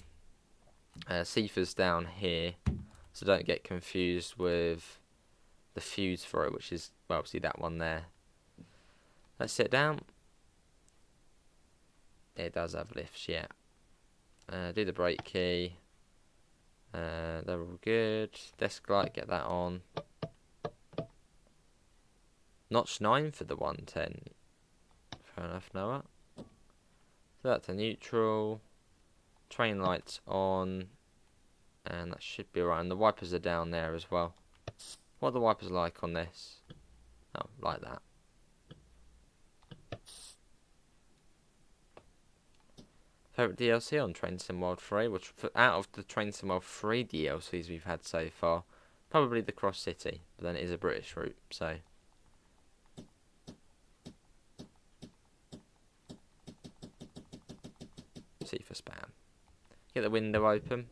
CFA's down here. So don't get confused with the fuse for it, which is, well, obviously that one there. Let's sit down. It does have lifts, yeah. Do the brake key. They're all good. Desk light, get that on. Notch 9 for the 110. Fair enough, Noah. So that's a neutral. Train lights on. And that should be alright. And the wipers are down there as well. What are the wipers like on this? Oh, like that. Favourite DLC on Train Sim World 3? Which, out of the Train Sim World 3 DLCs we've had so far, probably the Cross City. But then it is a British route, so... C for spam. Get the window open.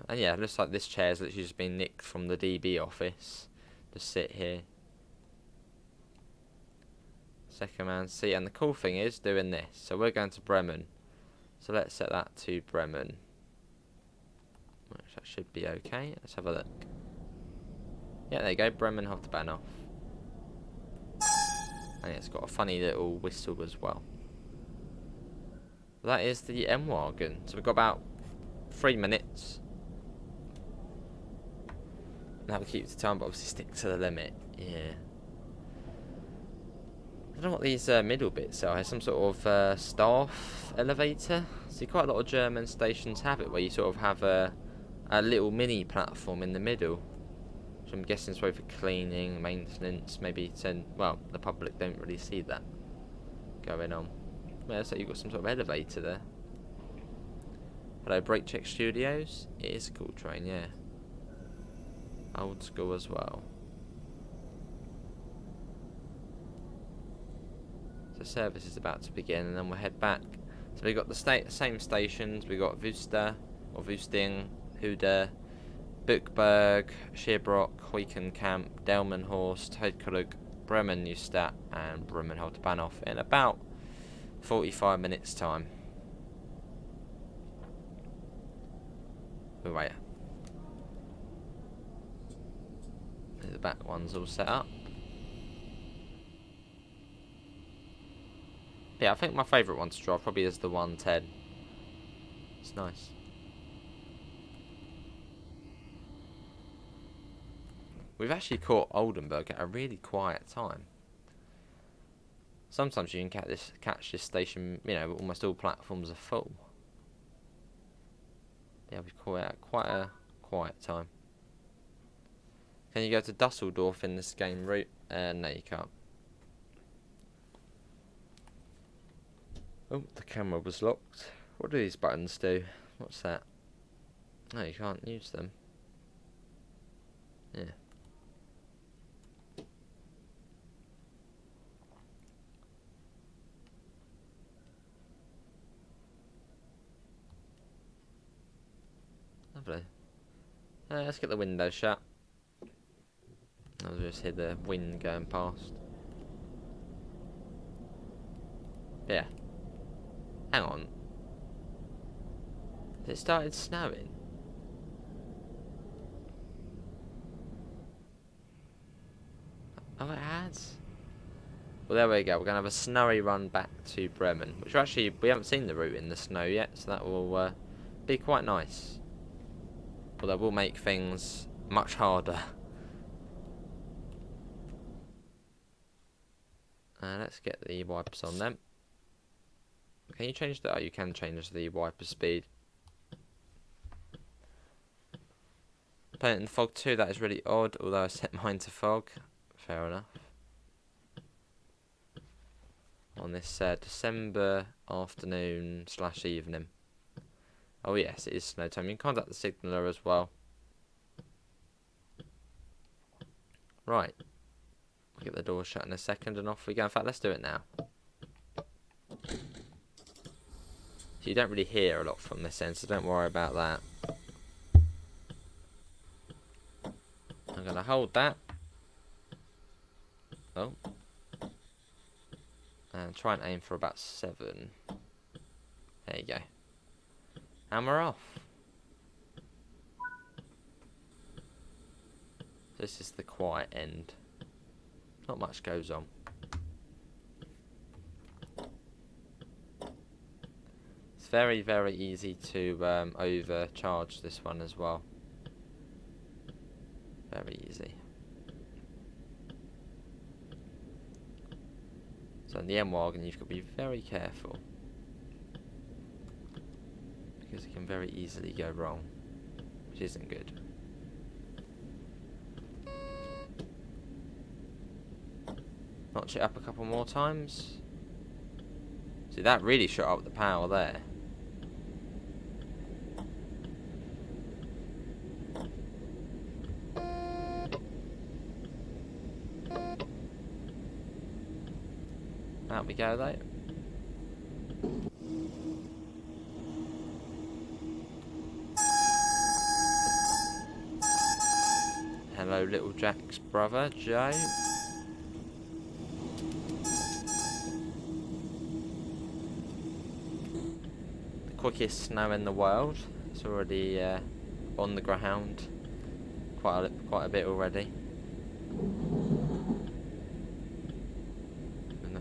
And yeah, it looks like this chair's literally just been nicked from the DB office. Just sit here. Second man seat. And the cool thing is doing this. So we're going to Bremen. So let's set that to Bremen. Which that should be okay. Let's have a look. Yeah, there you go. Bremen Hauptbahnhof. And it's got a funny little whistle as well. That is the M-Wagon. So we've got about 3 minutes. Now we keep the time, but obviously stick to the limit. Yeah. I don't know what these middle bits are. Some sort of staff elevator. See, quite a lot of German stations have it, where you sort of have a little mini platform in the middle. Which I'm guessing is probably for cleaning, maintenance, maybe well, the public don't really see that going on. Yeah, so you've got some sort of elevator there. Hello, Brake Check Studios. It is a cool train, yeah. Old school as well. So service is about to begin, and then we'll head back. So we've got the same stations. We've got Wuster, or Wusting, Huder, Buchberg, Scherbrock, Huikenkamp, Delmenhorst, Heidkrug, Bremen Neustadt, and Bremen Hauptbahnhof in about 45 minutes time. Wait. The back one's all set up. Yeah, I think my favourite one to drive probably is the 110. It's nice. We've actually caught Oldenburg at a really quiet time. Sometimes you can catch this station, you know, almost all platforms are full. Yeah, we've caught it at quite a quiet time. Can you go to Dusseldorf in this game route? No, you can't. Oh, the camera was locked. What do these buttons do? What's that? No, you can't use them. Yeah. Lovely. Let's get the window shut. I'll just hear the wind going past. Yeah. Hang on. It started snowing. Oh, it has. Well, there we go. We're going to have a snowy run back to Bremen. Which actually, we haven't seen the route in the snow yet. So that will be quite nice. Although we'll make things much harder. Let's get the wipers on them. Can you change that? Oh, you can change the wiper speed. Playing it in the fog too, that is really odd, although I set mine to fog. Fair enough. On this December afternoon / evening. Oh yes, it is snow time. You can contact the signaller as well. Right. We'll get the door shut in a second and off we go. In fact, let's do it now. So you don't really hear a lot from this end, so don't worry about that. I'm going to hold that. Oh. And try and aim for about 7. There you go. And we're off. This is the quiet end. Not much goes on. It's very, very easy to overcharge this one as well. Very easy. So in the M-Wagon you've got to be very careful, because it can very easily go wrong, which isn't good. Notch it up a couple more times. See, that really shot up the power there. Out we go though. Hello little Jack's brother, Joe. The quickest snow in the world. It's already on the ground. Quite a bit already.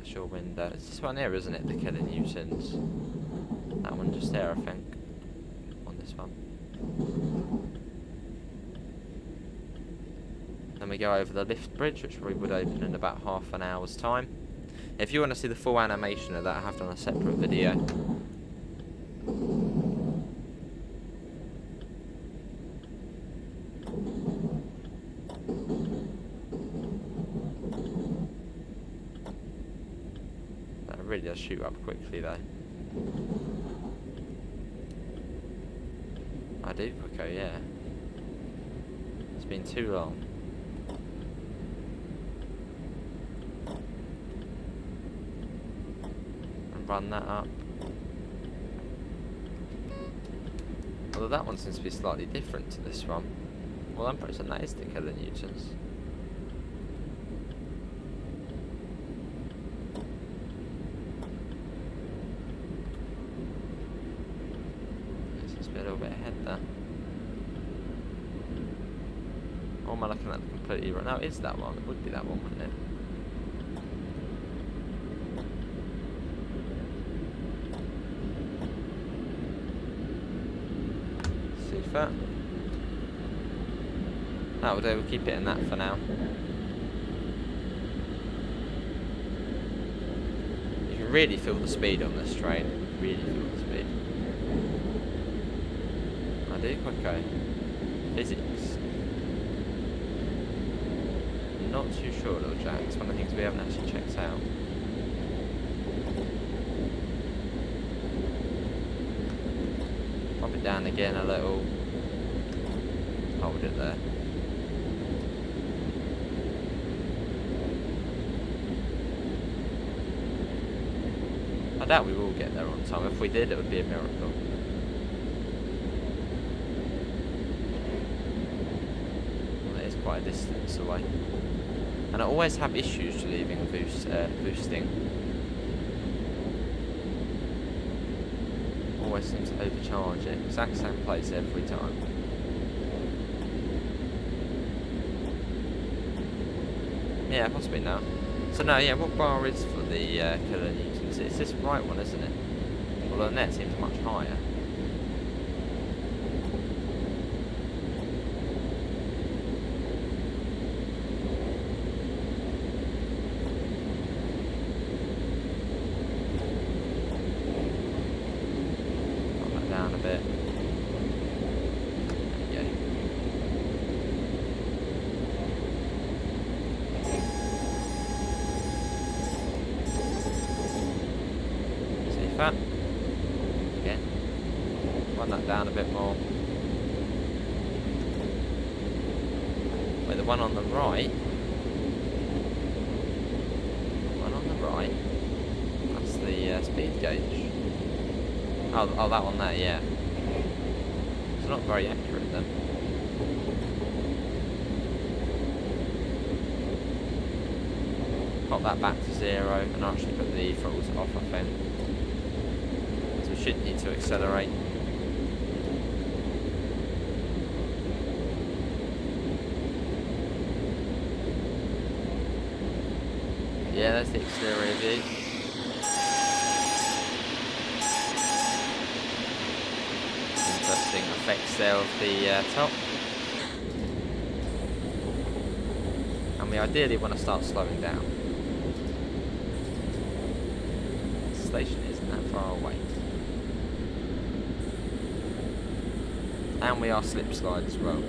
Your window. It's this one here, isn't it? The kilonewtons. That one just there, I think. On this one. Then we go over the lift bridge, which we would open in about half an hour's time. If you want to see the full animation of that, I have done a separate video. Really does shoot up quickly though. I do quicker, yeah. It's been too long. And run that up. Although that one seems to be slightly different to this one. Well, I'm pretty certain that is the kilonewtons. A little bit ahead there. Or am I looking at the completely right? No, it is that one. It would be that one, wouldn't it? Super. That will do. We'll keep it in that for now. You can really feel the speed on this train. Really feel the speed. I do, quicker. Physics. Not too sure, little Jack. It's one of the things we haven't actually checked out. Pop it down again a little. Hold it there. I doubt we will get there on time. If we did, it would be a miracle. quite a distance away. And I always have issues leaving boosting. Always seems to overcharge it. Exact same place every time. Yeah, possibly now. So no, yeah, what bar is for the kilonewtons? It's this right one, isn't it? Although the net seems much higher. Down a bit. There you go. See that? Again. Run that down a bit more. Wait, the one on the right. One on the right. That's the speed gauge. Oh, that one there, yeah. It's not very accurate then. Pop that back to 0 and actually put the throttles off, I think. So we should need to accelerate. Yeah, that's the exterior view. Interesting effects there of the top. And we ideally want to start slowing down. The station isn't that far away. And we are slip slide as well.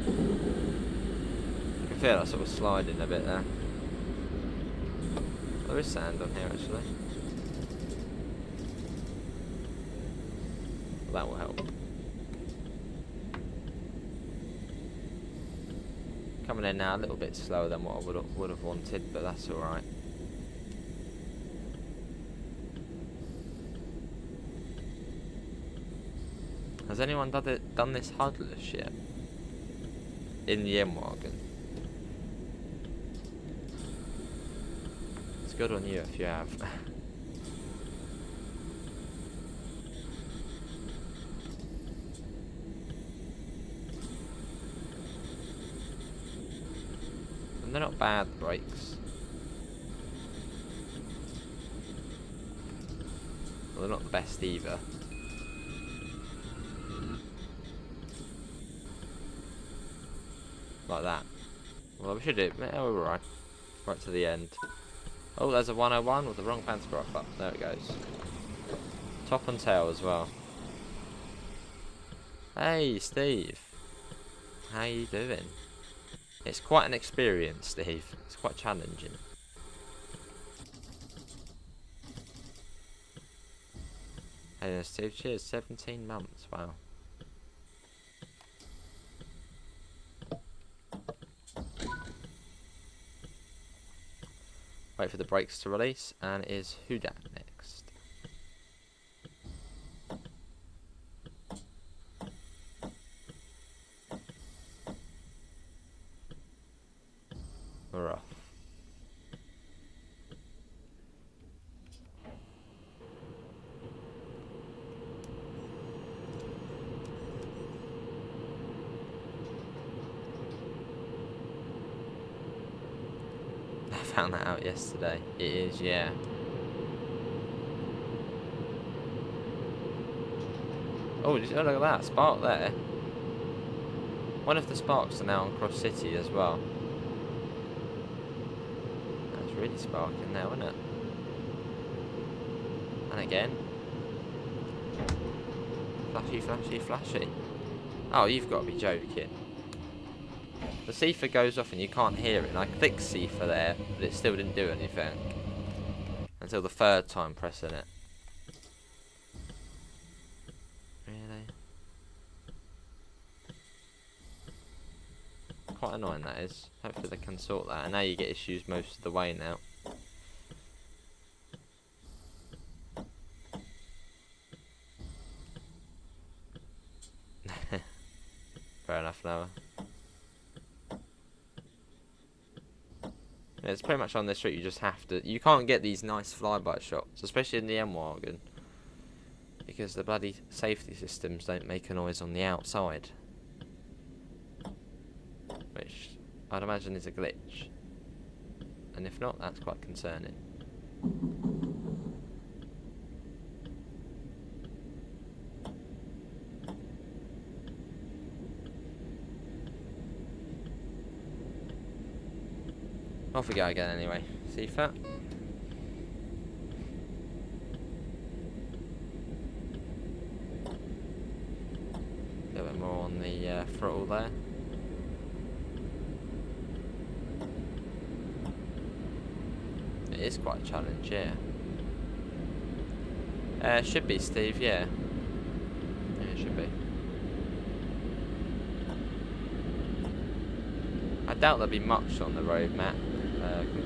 You can feel that sort of sliding a bit there. There is sand on here actually. That will help. Coming in now a little bit slower than what I would have wanted, but that's all right. Has anyone done this huddless yet? In the M-Wagon? It's good on you if you have. They're not bad brakes. Well, they're not the best either. Like that. Well, we should do it. Oh, we're right. Right to the end. Oh, there's a 101 with the wrong pantograph up. There it goes. Top and tail as well. Hey, Steve. How you doing? It's quite an experience, Steve. It's quite challenging. Hey, Steve. Cheers. 17 months. Wow. Wait for the brakes to release, and it is who dat next? We're off. I found that out yesterday. It is, yeah. Oh, look at that spark there. One of the sparks are now on Cross City as well. That's really sparking now, isn't it? And again. Flashy, flashy, flashy. Oh, you've got to be joking. The CIFA goes off and you can't hear it. And I clicked CIFA there, but it still didn't do anything. Until the third time pressing it. Really? Quite annoying that is. Hopefully they can sort that. And now you get issues most of the way now. Fair enough, Noah. It's pretty much on this route. You just have to. You can't get these nice flyby shots, especially in the M-Wagon, because the bloody safety systems don't make a noise on the outside, which I'd imagine is a glitch. And if not, that's quite concerning. Off we go again anyway. See that? A little bit more on the throttle there. It is quite a challenge, yeah. Should be, Steve, yeah. Yeah, it should be. I doubt there'll be much on the road map.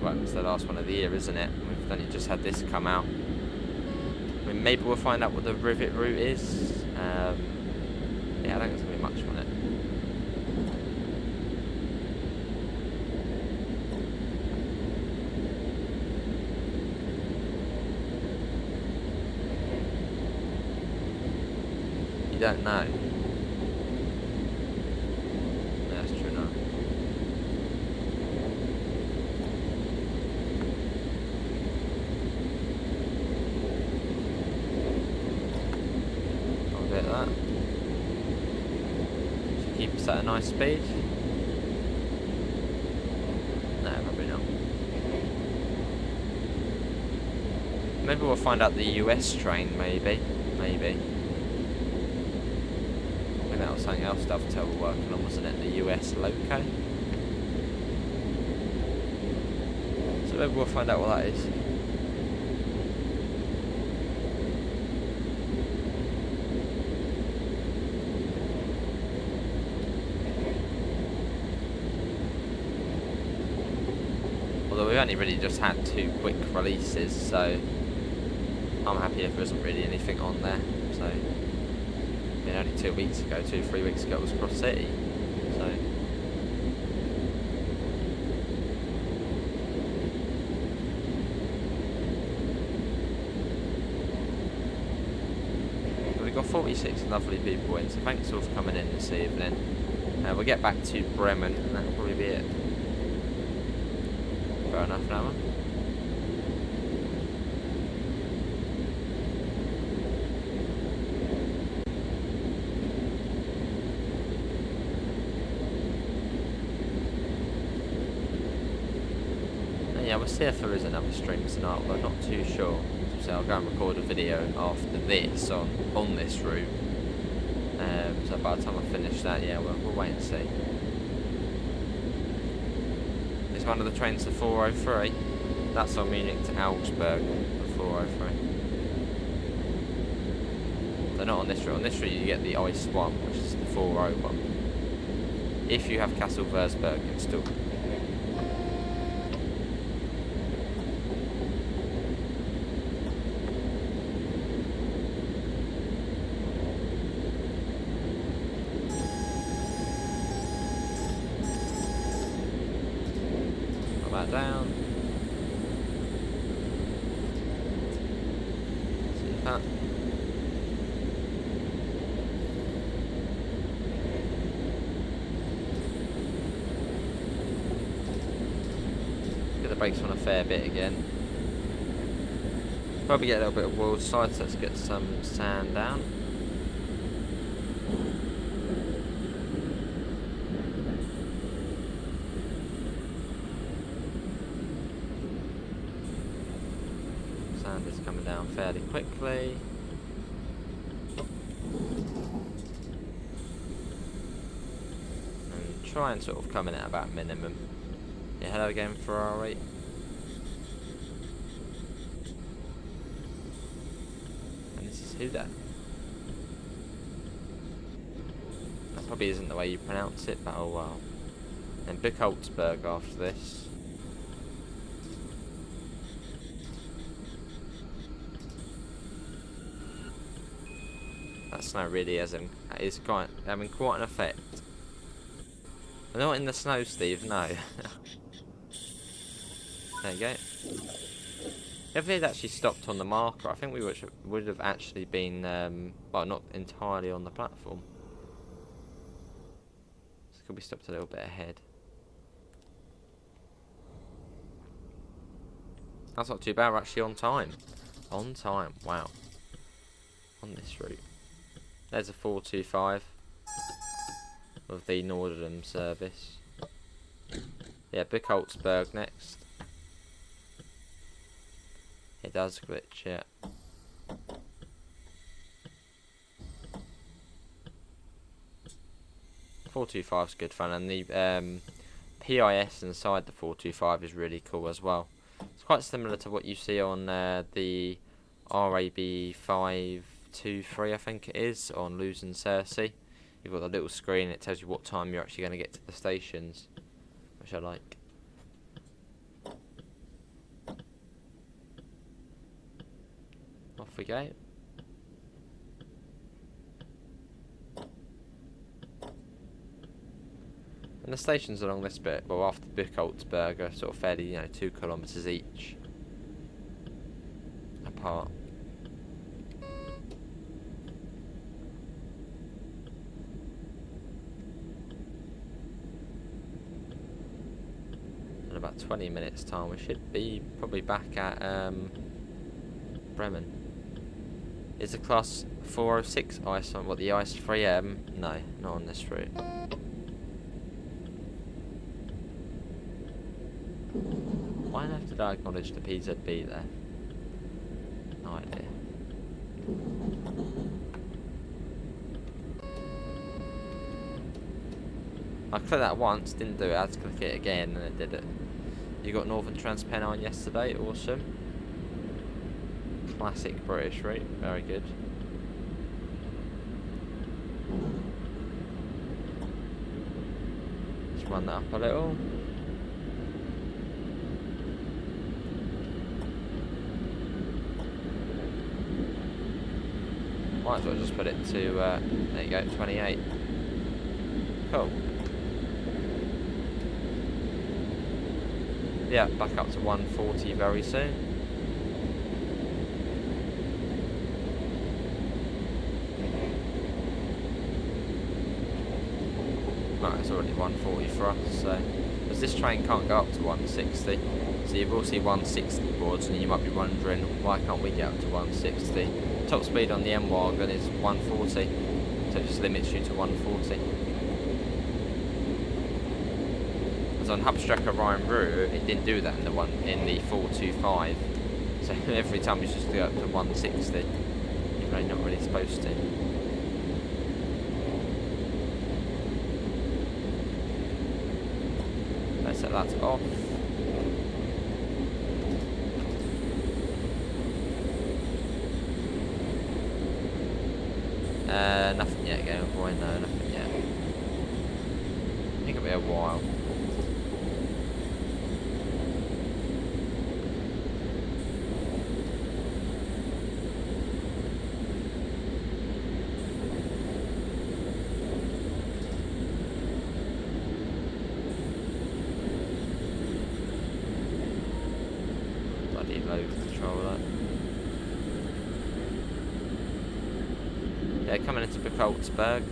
Well, it's the last one of the year, isn't it? We've only just had this come out. I mean, maybe we'll find out what the rivet route is. Yeah, I don't think there's going to be much on it. You don't know. That's true enough. I'll get that. Should keep us at a nice speed. No, probably not. Maybe we'll find out the US train, maybe. That was something else Dovetail were working on, wasn't it? The US Loco. So maybe we'll find out what that is. Although we've only really just had 2 quick releases, so I'm happy if there isn't really anything on there. So. Only 2 weeks ago, 2-3 weeks ago, it was Cross City. So we've got 46 lovely people in. So thanks all for coming in this evening. We'll get back to Bremen, and that'll probably be it. Fair enough, now. Yeah, we'll see if there is another stream tonight, but I'm not too sure. So I'll go and record a video after this on this route. So by the time I finish that, yeah, we'll wait and see. Is one of the trains the 403? That's on Munich to Augsburg, the 403. They're not on this route. On this route you get the ice one, which is the 401. If you have Castle Versberg installed. Down. See that. Get the brakes on a fair bit again. Probably get a little bit of wheel side, so let's get some sand down. Is coming down fairly quickly. And try and sort of come in at about minimum. Yeah, hello again, Ferrari. And this is who that? That probably isn't the way you pronounce it, but oh well. And Buchholzberg after this. That snow really is having quite an effect. We're not in the snow, Steve, no. There you go. If it had actually stopped on the marker, I think we would have actually been, well, not entirely on the platform. So could we stopped a little bit ahead? That's not too bad. We're actually on time. On time. Wow. On this route. There's a 425 with the Northern service. Yeah, Buchholzberg next. It does glitch, yeah. .425's good fun, and the PIS inside the 425 is really cool as well. It's quite similar to what you see on the RAB 523, I think it is, on Luzon Cersei. You've got the little screen, it tells you what time you're actually going to get to the stations, which I like. Off we go. And the stations along this bit, well, after Buchholzberg are sort of fairly, 2 kilometres each apart. In about 20 minutes time we should be probably back at Bremen. Is the class 406 ice on the ice 3M? No, not on this route. Why on earth did I acknowledge the PZB there? No idea. I clicked that once, didn't do it, I had to click it again and it did it. You got Northern Transpennine yesterday, awesome. Classic British route, very good. Let's run that up a little. Might as well just put it to, there you go, 28. Cool. Yeah, back up to 140 very soon. Right, it's already 140 for us, so because this train can't go up to 160, so you will see 160 boards, and you might be wondering why can't we get up to 160? Top speed on the M wagon is 140, so it just limits you to 140. Because on Hubstrecke Rhine route, it didn't do that in the 425, so every time you just go up to 160, even though you're not really supposed to. Set that off. Nothing yet going boy, no, nothing yet. I think it'll be a while. Yeah, coming into Buchholzberg.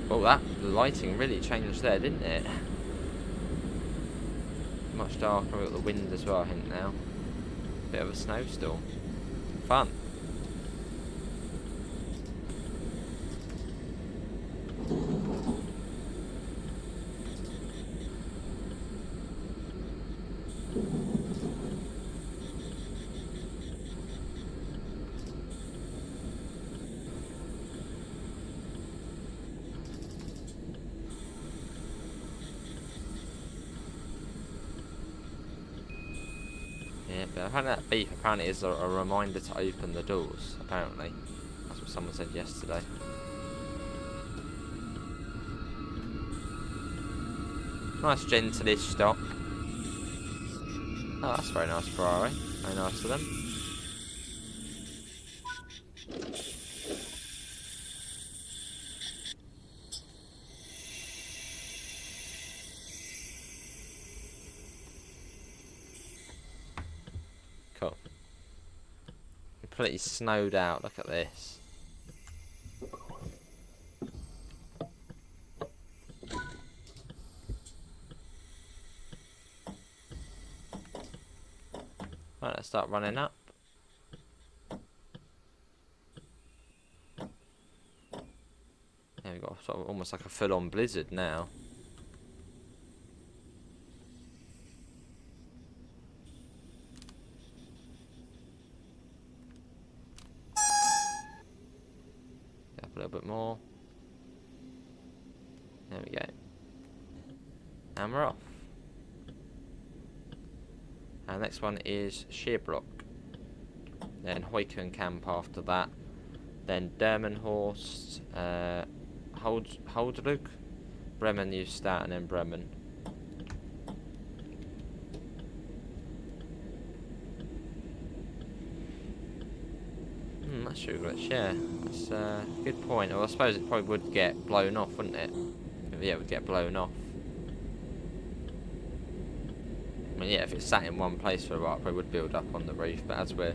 Oh, that lighting really changed there, didn't it? Much darker, we've got the wind as well, I think, now. Bit of a snowstorm. Fun. Yeah, but apparently that beep apparently is a reminder to open the doors, apparently. That's what someone said yesterday. Nice gentleish stop. Oh, that's very nice Ferrari. Very nice of them. completely snowed out. Look at this. Right, let's start running up. Yeah, we've got sort of almost like a full-on blizzard now. Up a little bit more. There we go. And we're off. And the next one is Sheerbrook. Then Camp after that. Then Dermenhorst, Holdrug, Bremen Neustadt, and then Bremen. That's true, glitch, yeah. That's a good point. Well, I suppose it probably would get blown off, wouldn't it? Yeah, it would get blown off. I mean, yeah, if it's sat in one place for a while, it probably would build up on the roof, but as we're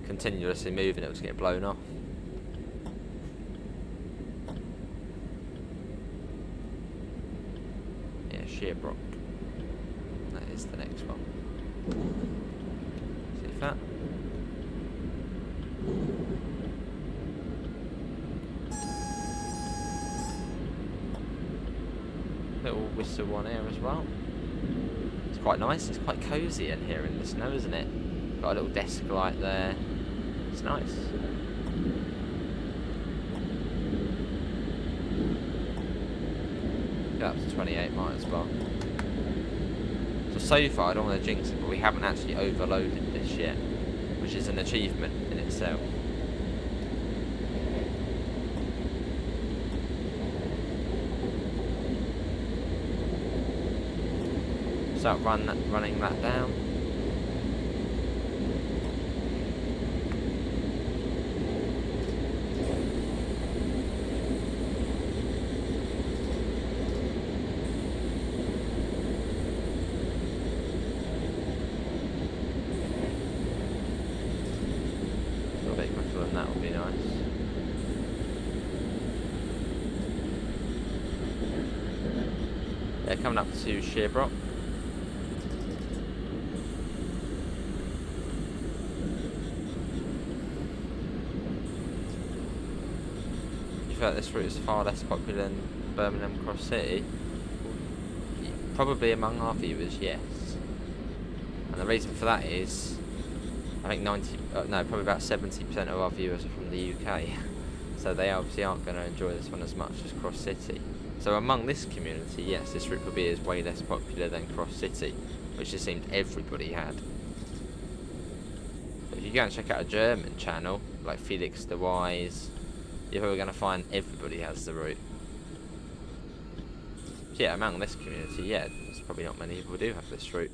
continuously moving, it would get blown off. Yeah, Sheerbrook. That is the next one. See that? Little whistle one here as well. It's quite nice. It's quite cosy in here in the snow, isn't it? Got a little desk light there. It's nice. Go up to 28 might as well. So far, I don't want to jinx it, but we haven't actually overloaded this yet, which is an achievement in itself. Start running that down. A little bit quicker than that would be nice. Yeah, coming up to Sheerbrook. That this route is far less popular than Birmingham Cross City? Probably among our viewers, yes. And the reason for that is, I think probably about 70% of our viewers are from the UK. So they obviously aren't going to enjoy this one as much as Cross City. So among this community, yes, this route probably is way less popular than Cross City, which it seemed everybody had. But if you go and check out a German channel, like Felix the Wise, you're probably going to find everybody has the route. So yeah, among this community, yeah, there's probably not many people who do have this route.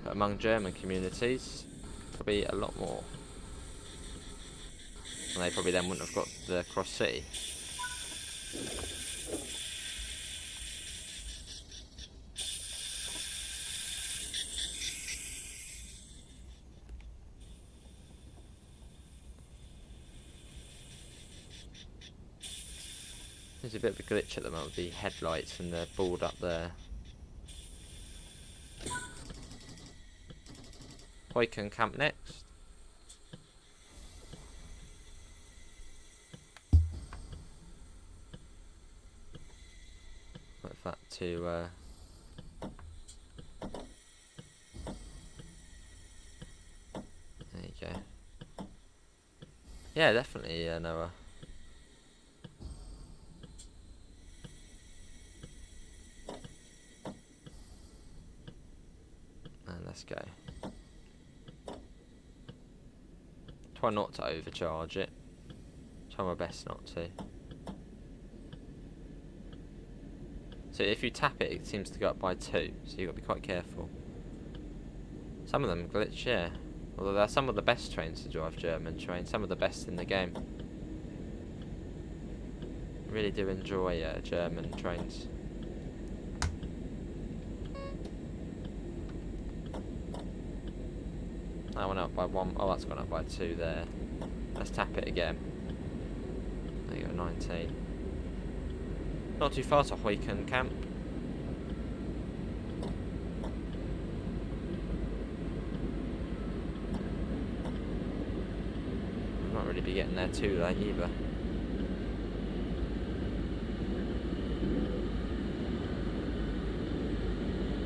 But among German communities, probably a lot more. And they probably then wouldn't have got the Cross City. There's a bit of a glitch at the moment with the headlights and the board up there. Camp next. Like that to there you go. Yeah, definitely Noah. And let's go. Try not to overcharge it. Try my best not to. So if you tap it, it seems to go up by 2, so you've got to be quite careful. Some of them glitch, yeah. Although they're some of the best trains to drive, German trains, some of the best in the game. I really do enjoy German trains. That went up by 1. Oh, that's gone up by 2 there. Let's tap it again. There you go, 19. Not too far to Huyken Camp. We'll not really be getting there too late either.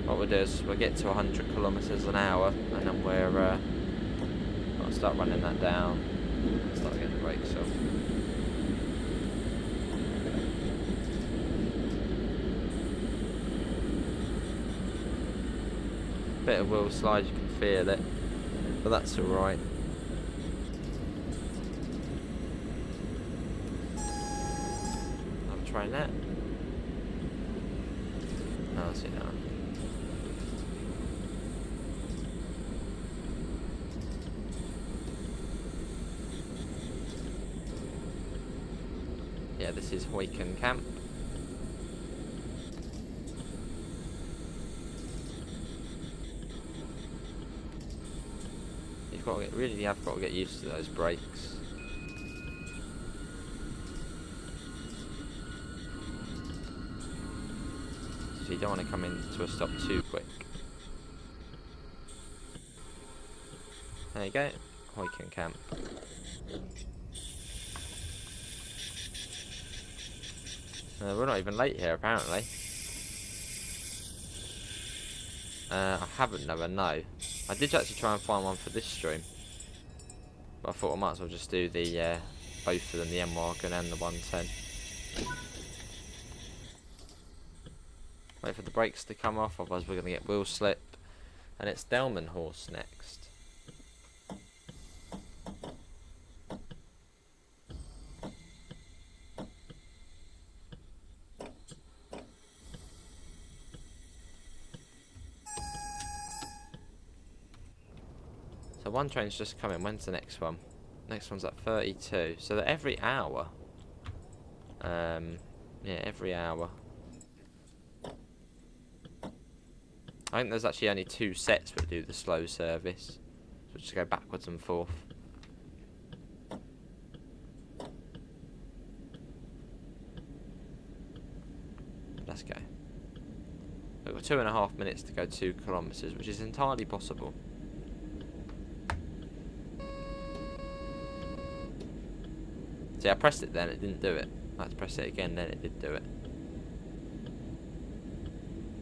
What we'll do is we'll get to 100 kilometers an hour, and then we'll start running that down. Start getting the brakes off. Bit of wheel slide, you can feel it, but that's alright. I'm trying that. No, I see now. Yeah, this is Huyken Camp. You've got to get, really have got to get used to those brakes. So you don't want to come into a stop too quick. There you go, Huyken Camp. We're not even late here, apparently. I haven't, never, no. I did actually try and find one for this stream, but I thought I might as well just do the both of them, the M-Wagon and the 110. Wait for the brakes to come off, otherwise we're going to get wheel slip. And it's Delmenhorst next. So one train's just coming. When's the next one? Next one's at 32. So that every hour. Yeah, every hour. I think there's actually only 2 sets that do the slow service. So just go backwards and forth. Let's go. We've got 2.5 minutes to go 2 kilometres, which is entirely possible. See, I pressed it then, it didn't do it. I had to press it again, then it did do it.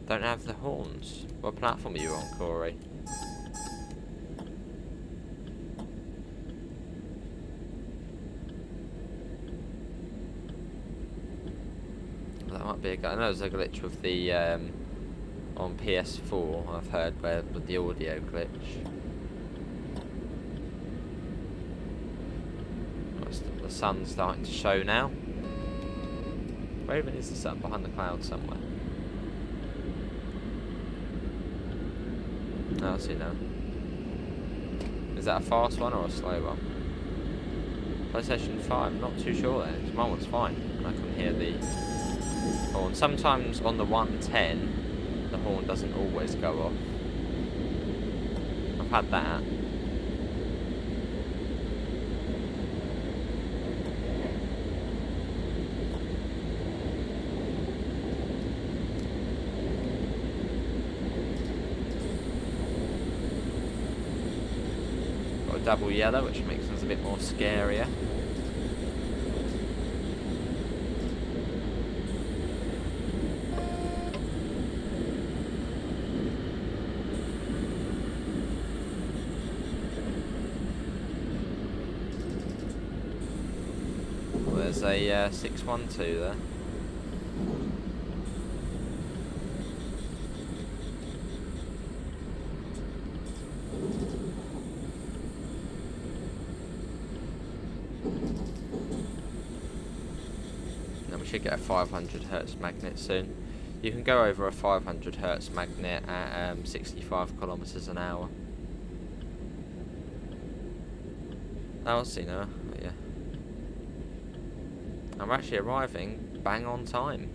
Don't have the horns. What platform are you on, Corey? That might be a glitch. I know there's a glitch with the on PS4, I've heard, with the audio glitch. The sun's starting to show now. Where even is the sun? Behind the clouds somewhere. Oh, I see now. Is that a fast one or a slow one? PlayStation 5, not too sure then, because mine was fine. I couldn't hear the horn. Sometimes on the 110, the horn doesn't always go off. I've had that. Double yellow, which makes things a bit more scarier. Well, there's a 612 there. Should get a 500 Hertz magnet soon. You can go over a 500 Hertz magnet at 65 kilometers an hour. I'll see now. But yeah, I'm actually arriving bang on time.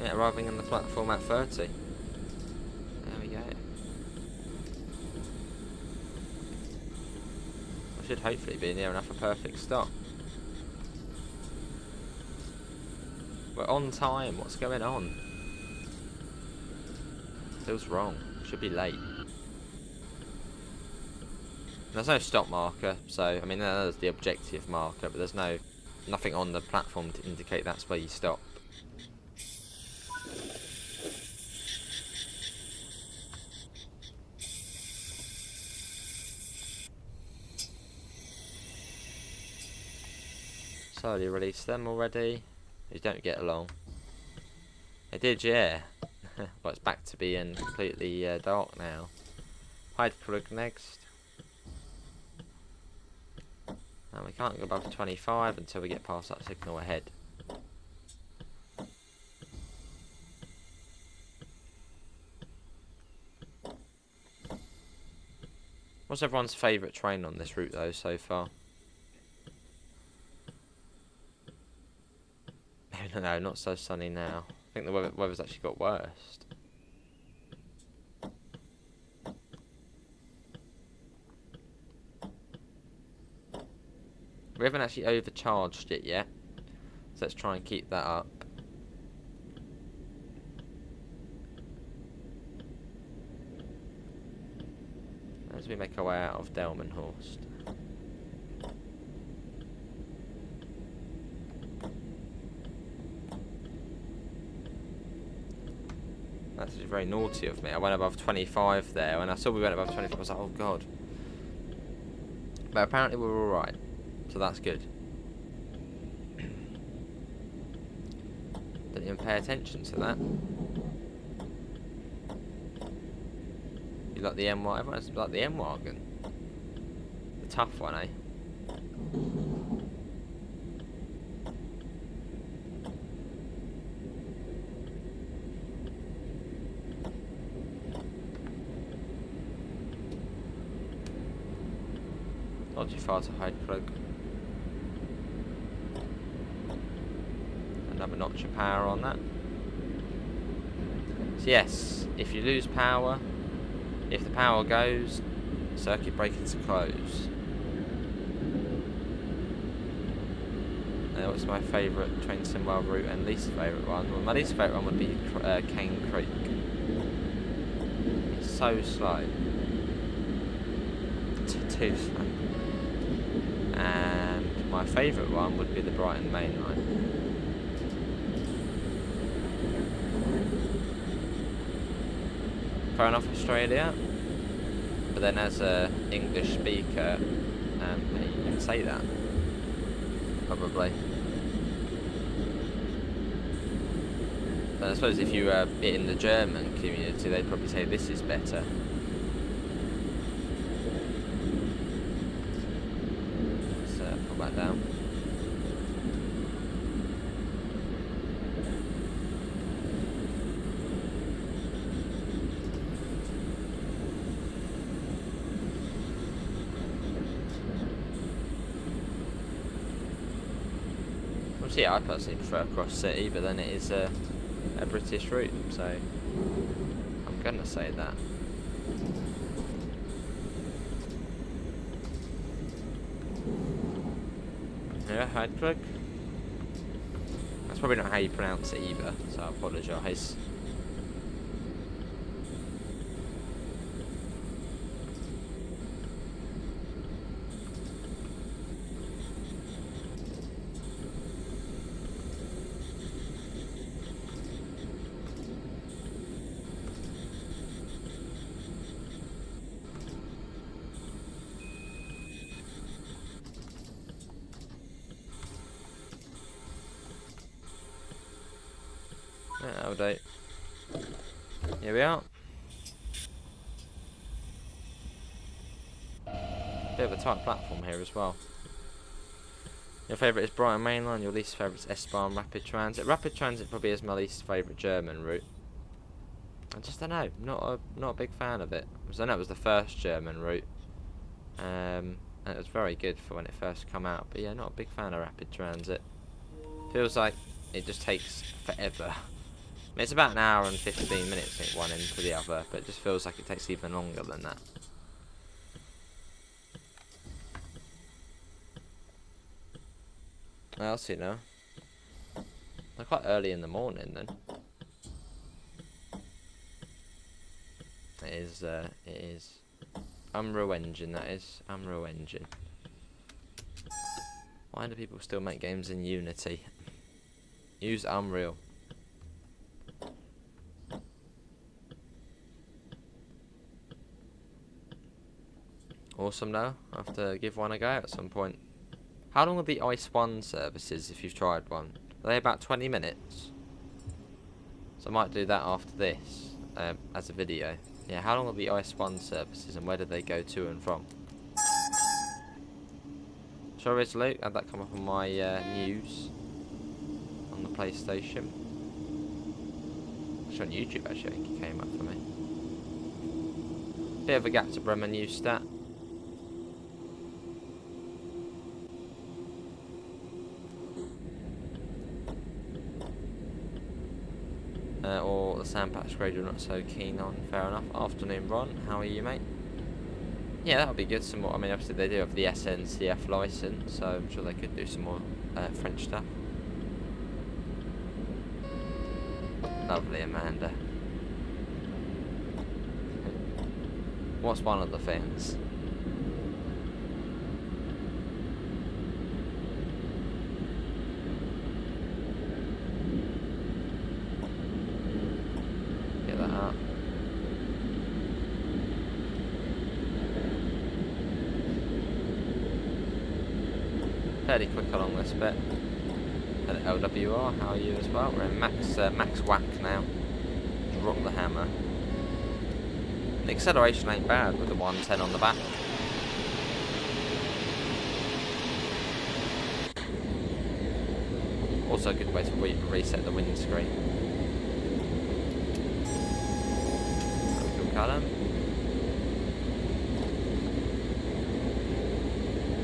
Yeah, arriving on the platform at 30. There we go. I should hopefully be near enough a perfect stop. We're on time. What's going on? Feels wrong. Should be late. There's no stop marker, so I mean there's the objective marker, but there's nothing on the platform to indicate that's where you stop. Slowly release them already. You don't get along. I did, yeah. Well, it's back to being completely dark now. Hide plug next. And we can't go above 25 until we get past that signal ahead. What's everyone's favourite train on this route though so far? No, not so sunny now. I think the weather's actually got worse. We haven't actually overcharged it yet, so let's try and keep that up. As we make our way out of Delmenhorst. That's actually very naughty of me. I went above 25 there. When I saw we went above 25, I was like, oh god. But apparently we were alright. So that's good. Didn't even pay attention to that. You like the M-Wagon? Everyone's like the M-Wagon. The tough one, eh? Not too far to hide plug. Another notch of power on that. So yes, if you lose power, if the power goes, circuit breakers close. What's my favourite train Simwell route and least favourite one? Well, my least favourite one would be Cane Creek. It's so slow. Too slow. And my favourite one would be the Brighton Main Line. Fair enough, Australia. But then as a English speaker, you can say that. Probably. But I suppose if you were in the German community, they'd probably say this is better. Let's pull that down. Yeah, I personally prefer cross city, but then it is a British route, so I'm gonna say that. Yeah, Heidplug. That's probably not how you pronounce it either, so I apologise. That'll do. Here we are. Bit of a tight platform here as well. Your favourite is Brighton Main Line, your least favourite is S-Bahn Rapid Transit. Rapid Transit probably is my least favourite German route. I just don't know, not a big fan of it. Because I know it was the first German route. And it was very good for when it first came out. But yeah, not a big fan of Rapid Transit. Feels like it just takes forever mean, it's about an hour and 15 minutes from one end to the other, but it just feels like it takes even longer than that. I'll see now. They're quite early in the morning then. It is. Unreal Engine, that is. Unreal Engine. Why do people still make games in Unity? Use Unreal. Awesome though. I'll have to give one a go at some point. How long are the Ice 1 services if you've tried one? Are they about 20 minutes? So I might do that after this as a video. Yeah, how long are the Ice 1 services and where do they go to and from? Shall I resolute? Had that come up on my news on the PlayStation. It's on YouTube actually, I think it came up for me. Bit of a gap to Bremen news stat. Or the sandpatch grade you're not so keen on. Fair enough. Afternoon, Ron. How are you, mate? Yeah, that would be good. Some more. I mean, obviously they do have the SNCF license, so I'm sure they could do some more French stuff. Lovely, Amanda. What's one of the things? Get that up. Fairly quick along this bit. And LWR, how are you as well? We're in max whack now. Drop the hammer. The acceleration ain't bad with the 110 on the back. Also a good way to reset the windscreen. Very cool, Callum.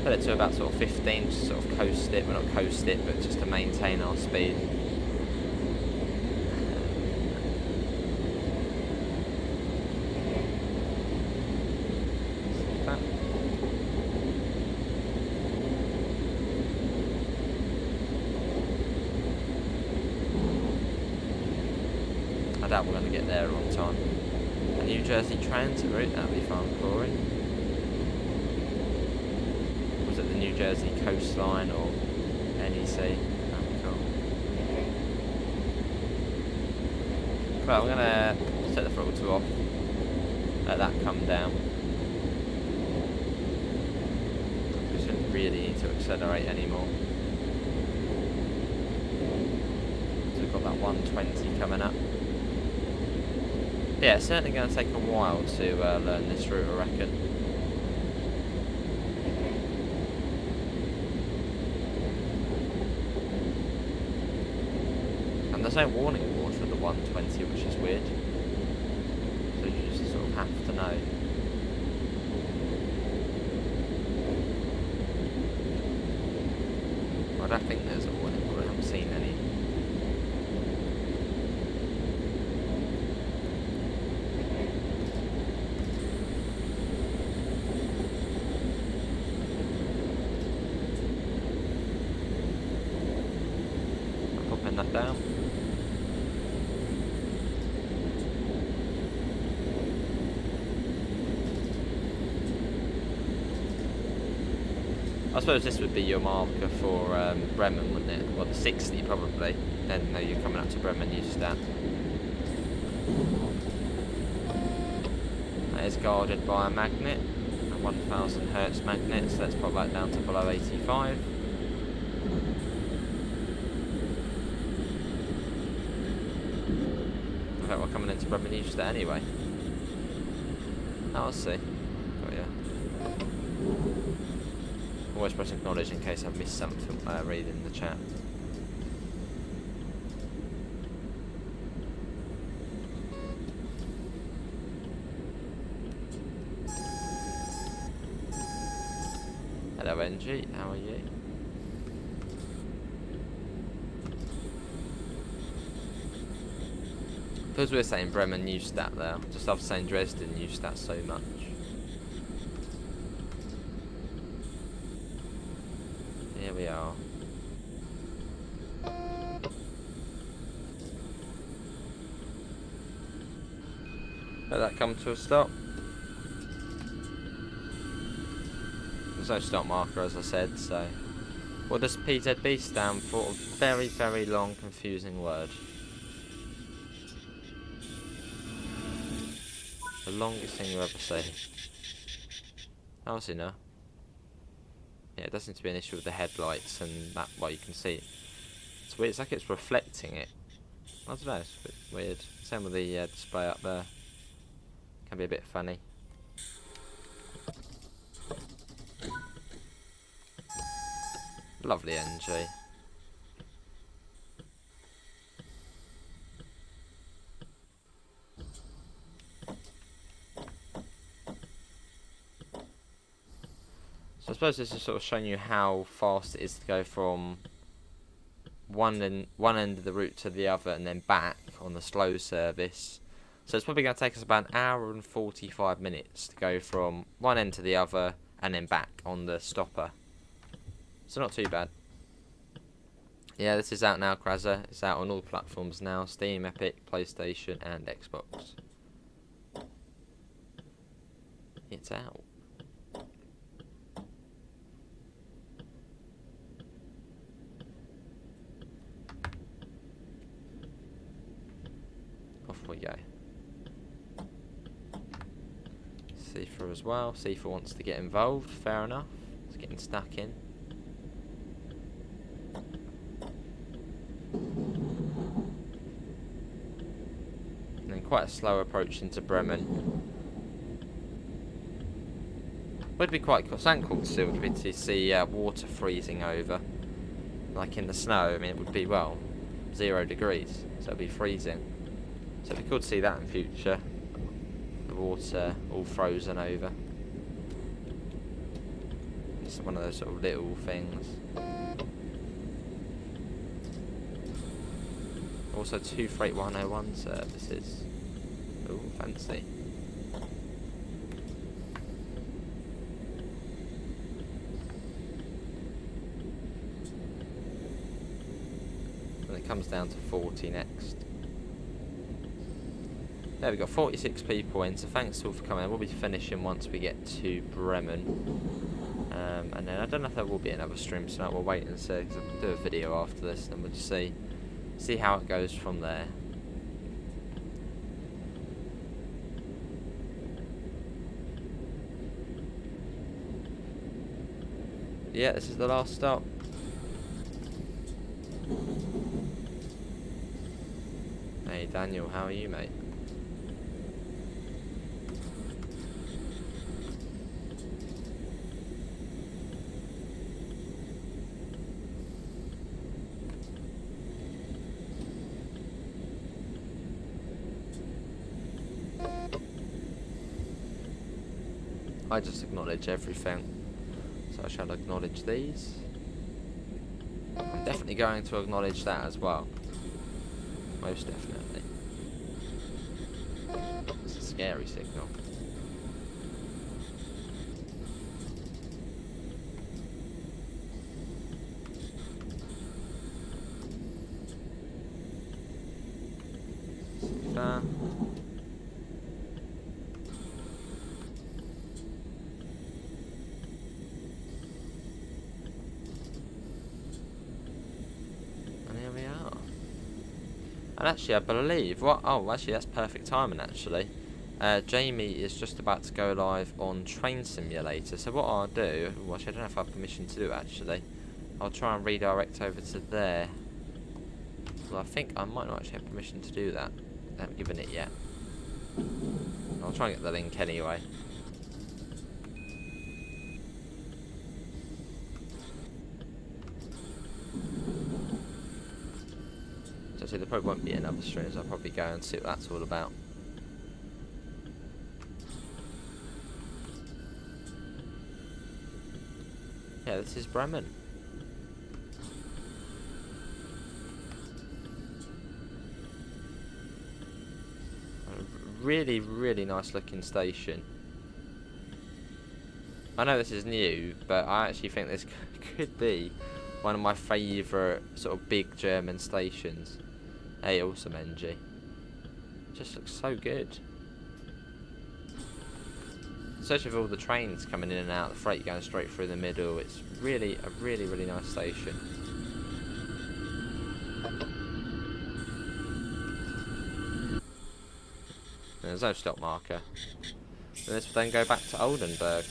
Put it to about sort of 15, just sort of coast it, well not coast it, but just to maintain our speed. I doubt we're going to get there on time. A New Jersey transit route, that'd be fun, Corey. Was it the New Jersey coastline or NEC? That'd be cool. Right, we're going to set the throttle off. Let that come down. We shouldn't really need to accelerate anymore. So we've got that 120 coming up. Yeah, it's certainly going to take a while to learn this route, I reckon. And there's no warning board for the 120, which is weird. So you just sort of have to know. I don't think there's a warning board, I haven't seen any. That down. I suppose this would be your marker for Bremen, wouldn't it? Well, the 60 probably. Then you're coming up to Bremen, you stand. That is guarded by a magnet, a 1000 Hertz magnet, so let's pop that down to below 85. We're coming into Bremen Easter anyway. I'll see. Oh yeah. Always press acknowledge in case I've missed something reading the chat. Hello NG, how are you? Because we were saying Bremen, Neustadt there. Just after saying Dresden, Neustadt so much. Here we are. Let that come to a stop. There's no stop marker, as I said, so... What does PZB stand for? A very, very long, confusing word. The longest thing you ever see. Oh, I see now. Yeah, it does seem to be an issue with the headlights and that, well, you can see it. It's weird, it's like it's reflecting it. I don't know, it's a bit weird. Same with the display up there. Can be a bit funny. Lovely NG. So I suppose this is sort of showing you how fast it is to go from one end of the route to the other and then back on the slow service. So it's probably going to take us about an hour and 45 minutes to go from one end to the other and then back on the stopper. So not too bad. Yeah, this is out now, Krazza. It's out on all platforms now. Steam, Epic, PlayStation and Xbox. It's out. Off we go. Seafer as well. Seafer wants to get involved. Fair enough. It's getting stuck in. And then quite a slow approach into Bremen. Would be quite cool. Something cool still would be to see water freezing over. Like in the snow. I mean, it would be, well, 0 degrees. So it would be freezing. So it'd be cool to see that in future. The water all frozen over. It's one of those sort of little things. Also 2 Freight 101 services. Ooh, fancy. And it comes down to 40 next. There we got 46 people in, so thanks all for coming. We'll be finishing once we get to Bremen. And then I don't know if there will be another stream tonight. We'll wait and see, because I'll do a video after this, and we'll just see how it goes from there. Yeah, this is the last stop. Hey Daniel, how are you, mate? I just acknowledge everything, so I shall acknowledge these. I'm definitely going to acknowledge that as well. Most definitely. It's a scary signal. There. And actually, I believe actually that's perfect timing. Actually, Jamie is just about to go live on Train Simulator. So what I'll do, actually, I don't know if I have permission to do it. Actually, I'll try and redirect over to there. Well, I think I might not actually have permission to do that. I haven't given it yet. I'll try and get the link anyway. So there probably won't be another stream, so I'll probably go and see what that's all about. Yeah, this is Bremen. really, really nice looking station. I know this is new, but I actually think this could be one of my favourite sort of big German stations. Hey, awesome NG. Just looks so good. Especially with all the trains coming in and out, the freight going straight through the middle. It's really a really, really nice station. There's no stop marker. And this will then go back to Oldenburg.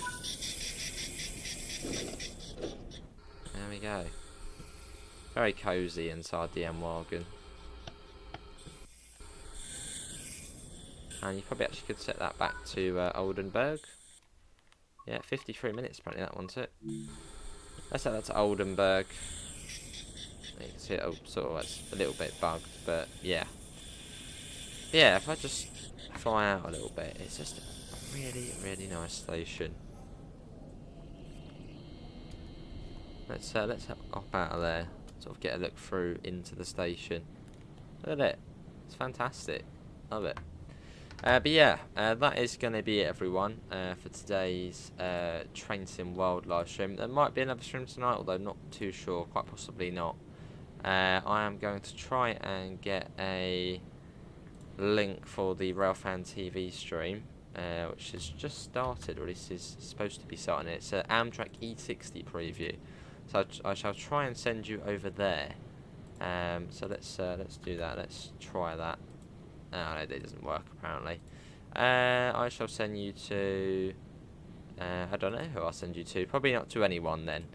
There we go. Very cosy inside the M-Wagon. And you probably actually could set that back to Oldenburg. Yeah, 53 minutes apparently that one took. Let's set that to Oldenburg. You can see it sort of, it's a little bit bugged, but yeah. Yeah, if I just fly out a little bit, it's just a really, really nice station. Let's hop out of there, sort of get a look through into the station. Look at it, it's fantastic, love it. But yeah, that is going to be it, everyone, for today's Train Sim World live stream. There might be another stream tonight, although not too sure, quite possibly not. I am going to try and get a link for the Railfan TV stream, which has just started, or at least is supposed to be starting. It's an Amtrak E60 preview, so I shall try and send you over there. So let's do that. Let's try that. Oh, no, it doesn't work apparently. I shall send you to. I don't know who I'll send you to. Probably not to anyone then.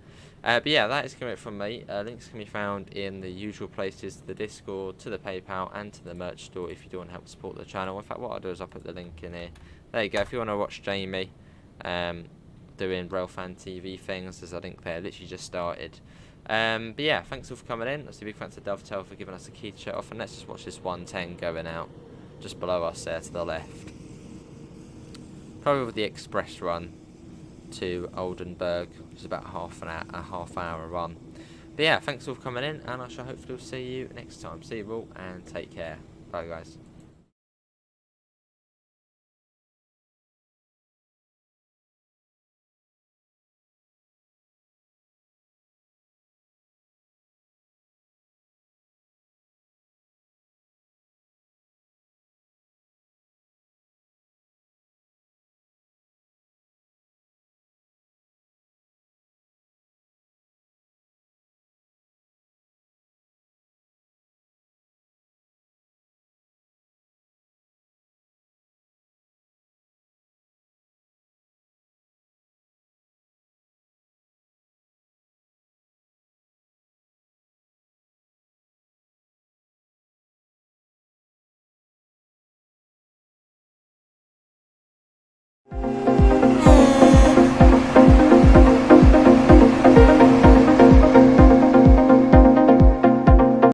But yeah, that is going to be from me. Links can be found in the usual places: to the Discord, to the PayPal, and to the merch store. If you do want to help support the channel. In fact, what I'll do is I'll put the link in here. There you go. If you want to watch Jamie doing Railfan TV things, there's a link there. Literally just started. But yeah, thanks all for coming in. Let's do a big thanks to Dovetail for giving us the key to shut off, and let's just watch this 110 going out just below us there to the left. Probably with the express run to Oldenburg, which is about a half hour run. But yeah, thanks all for coming in, and I shall hopefully see you next time. See you all, and take care. Bye guys.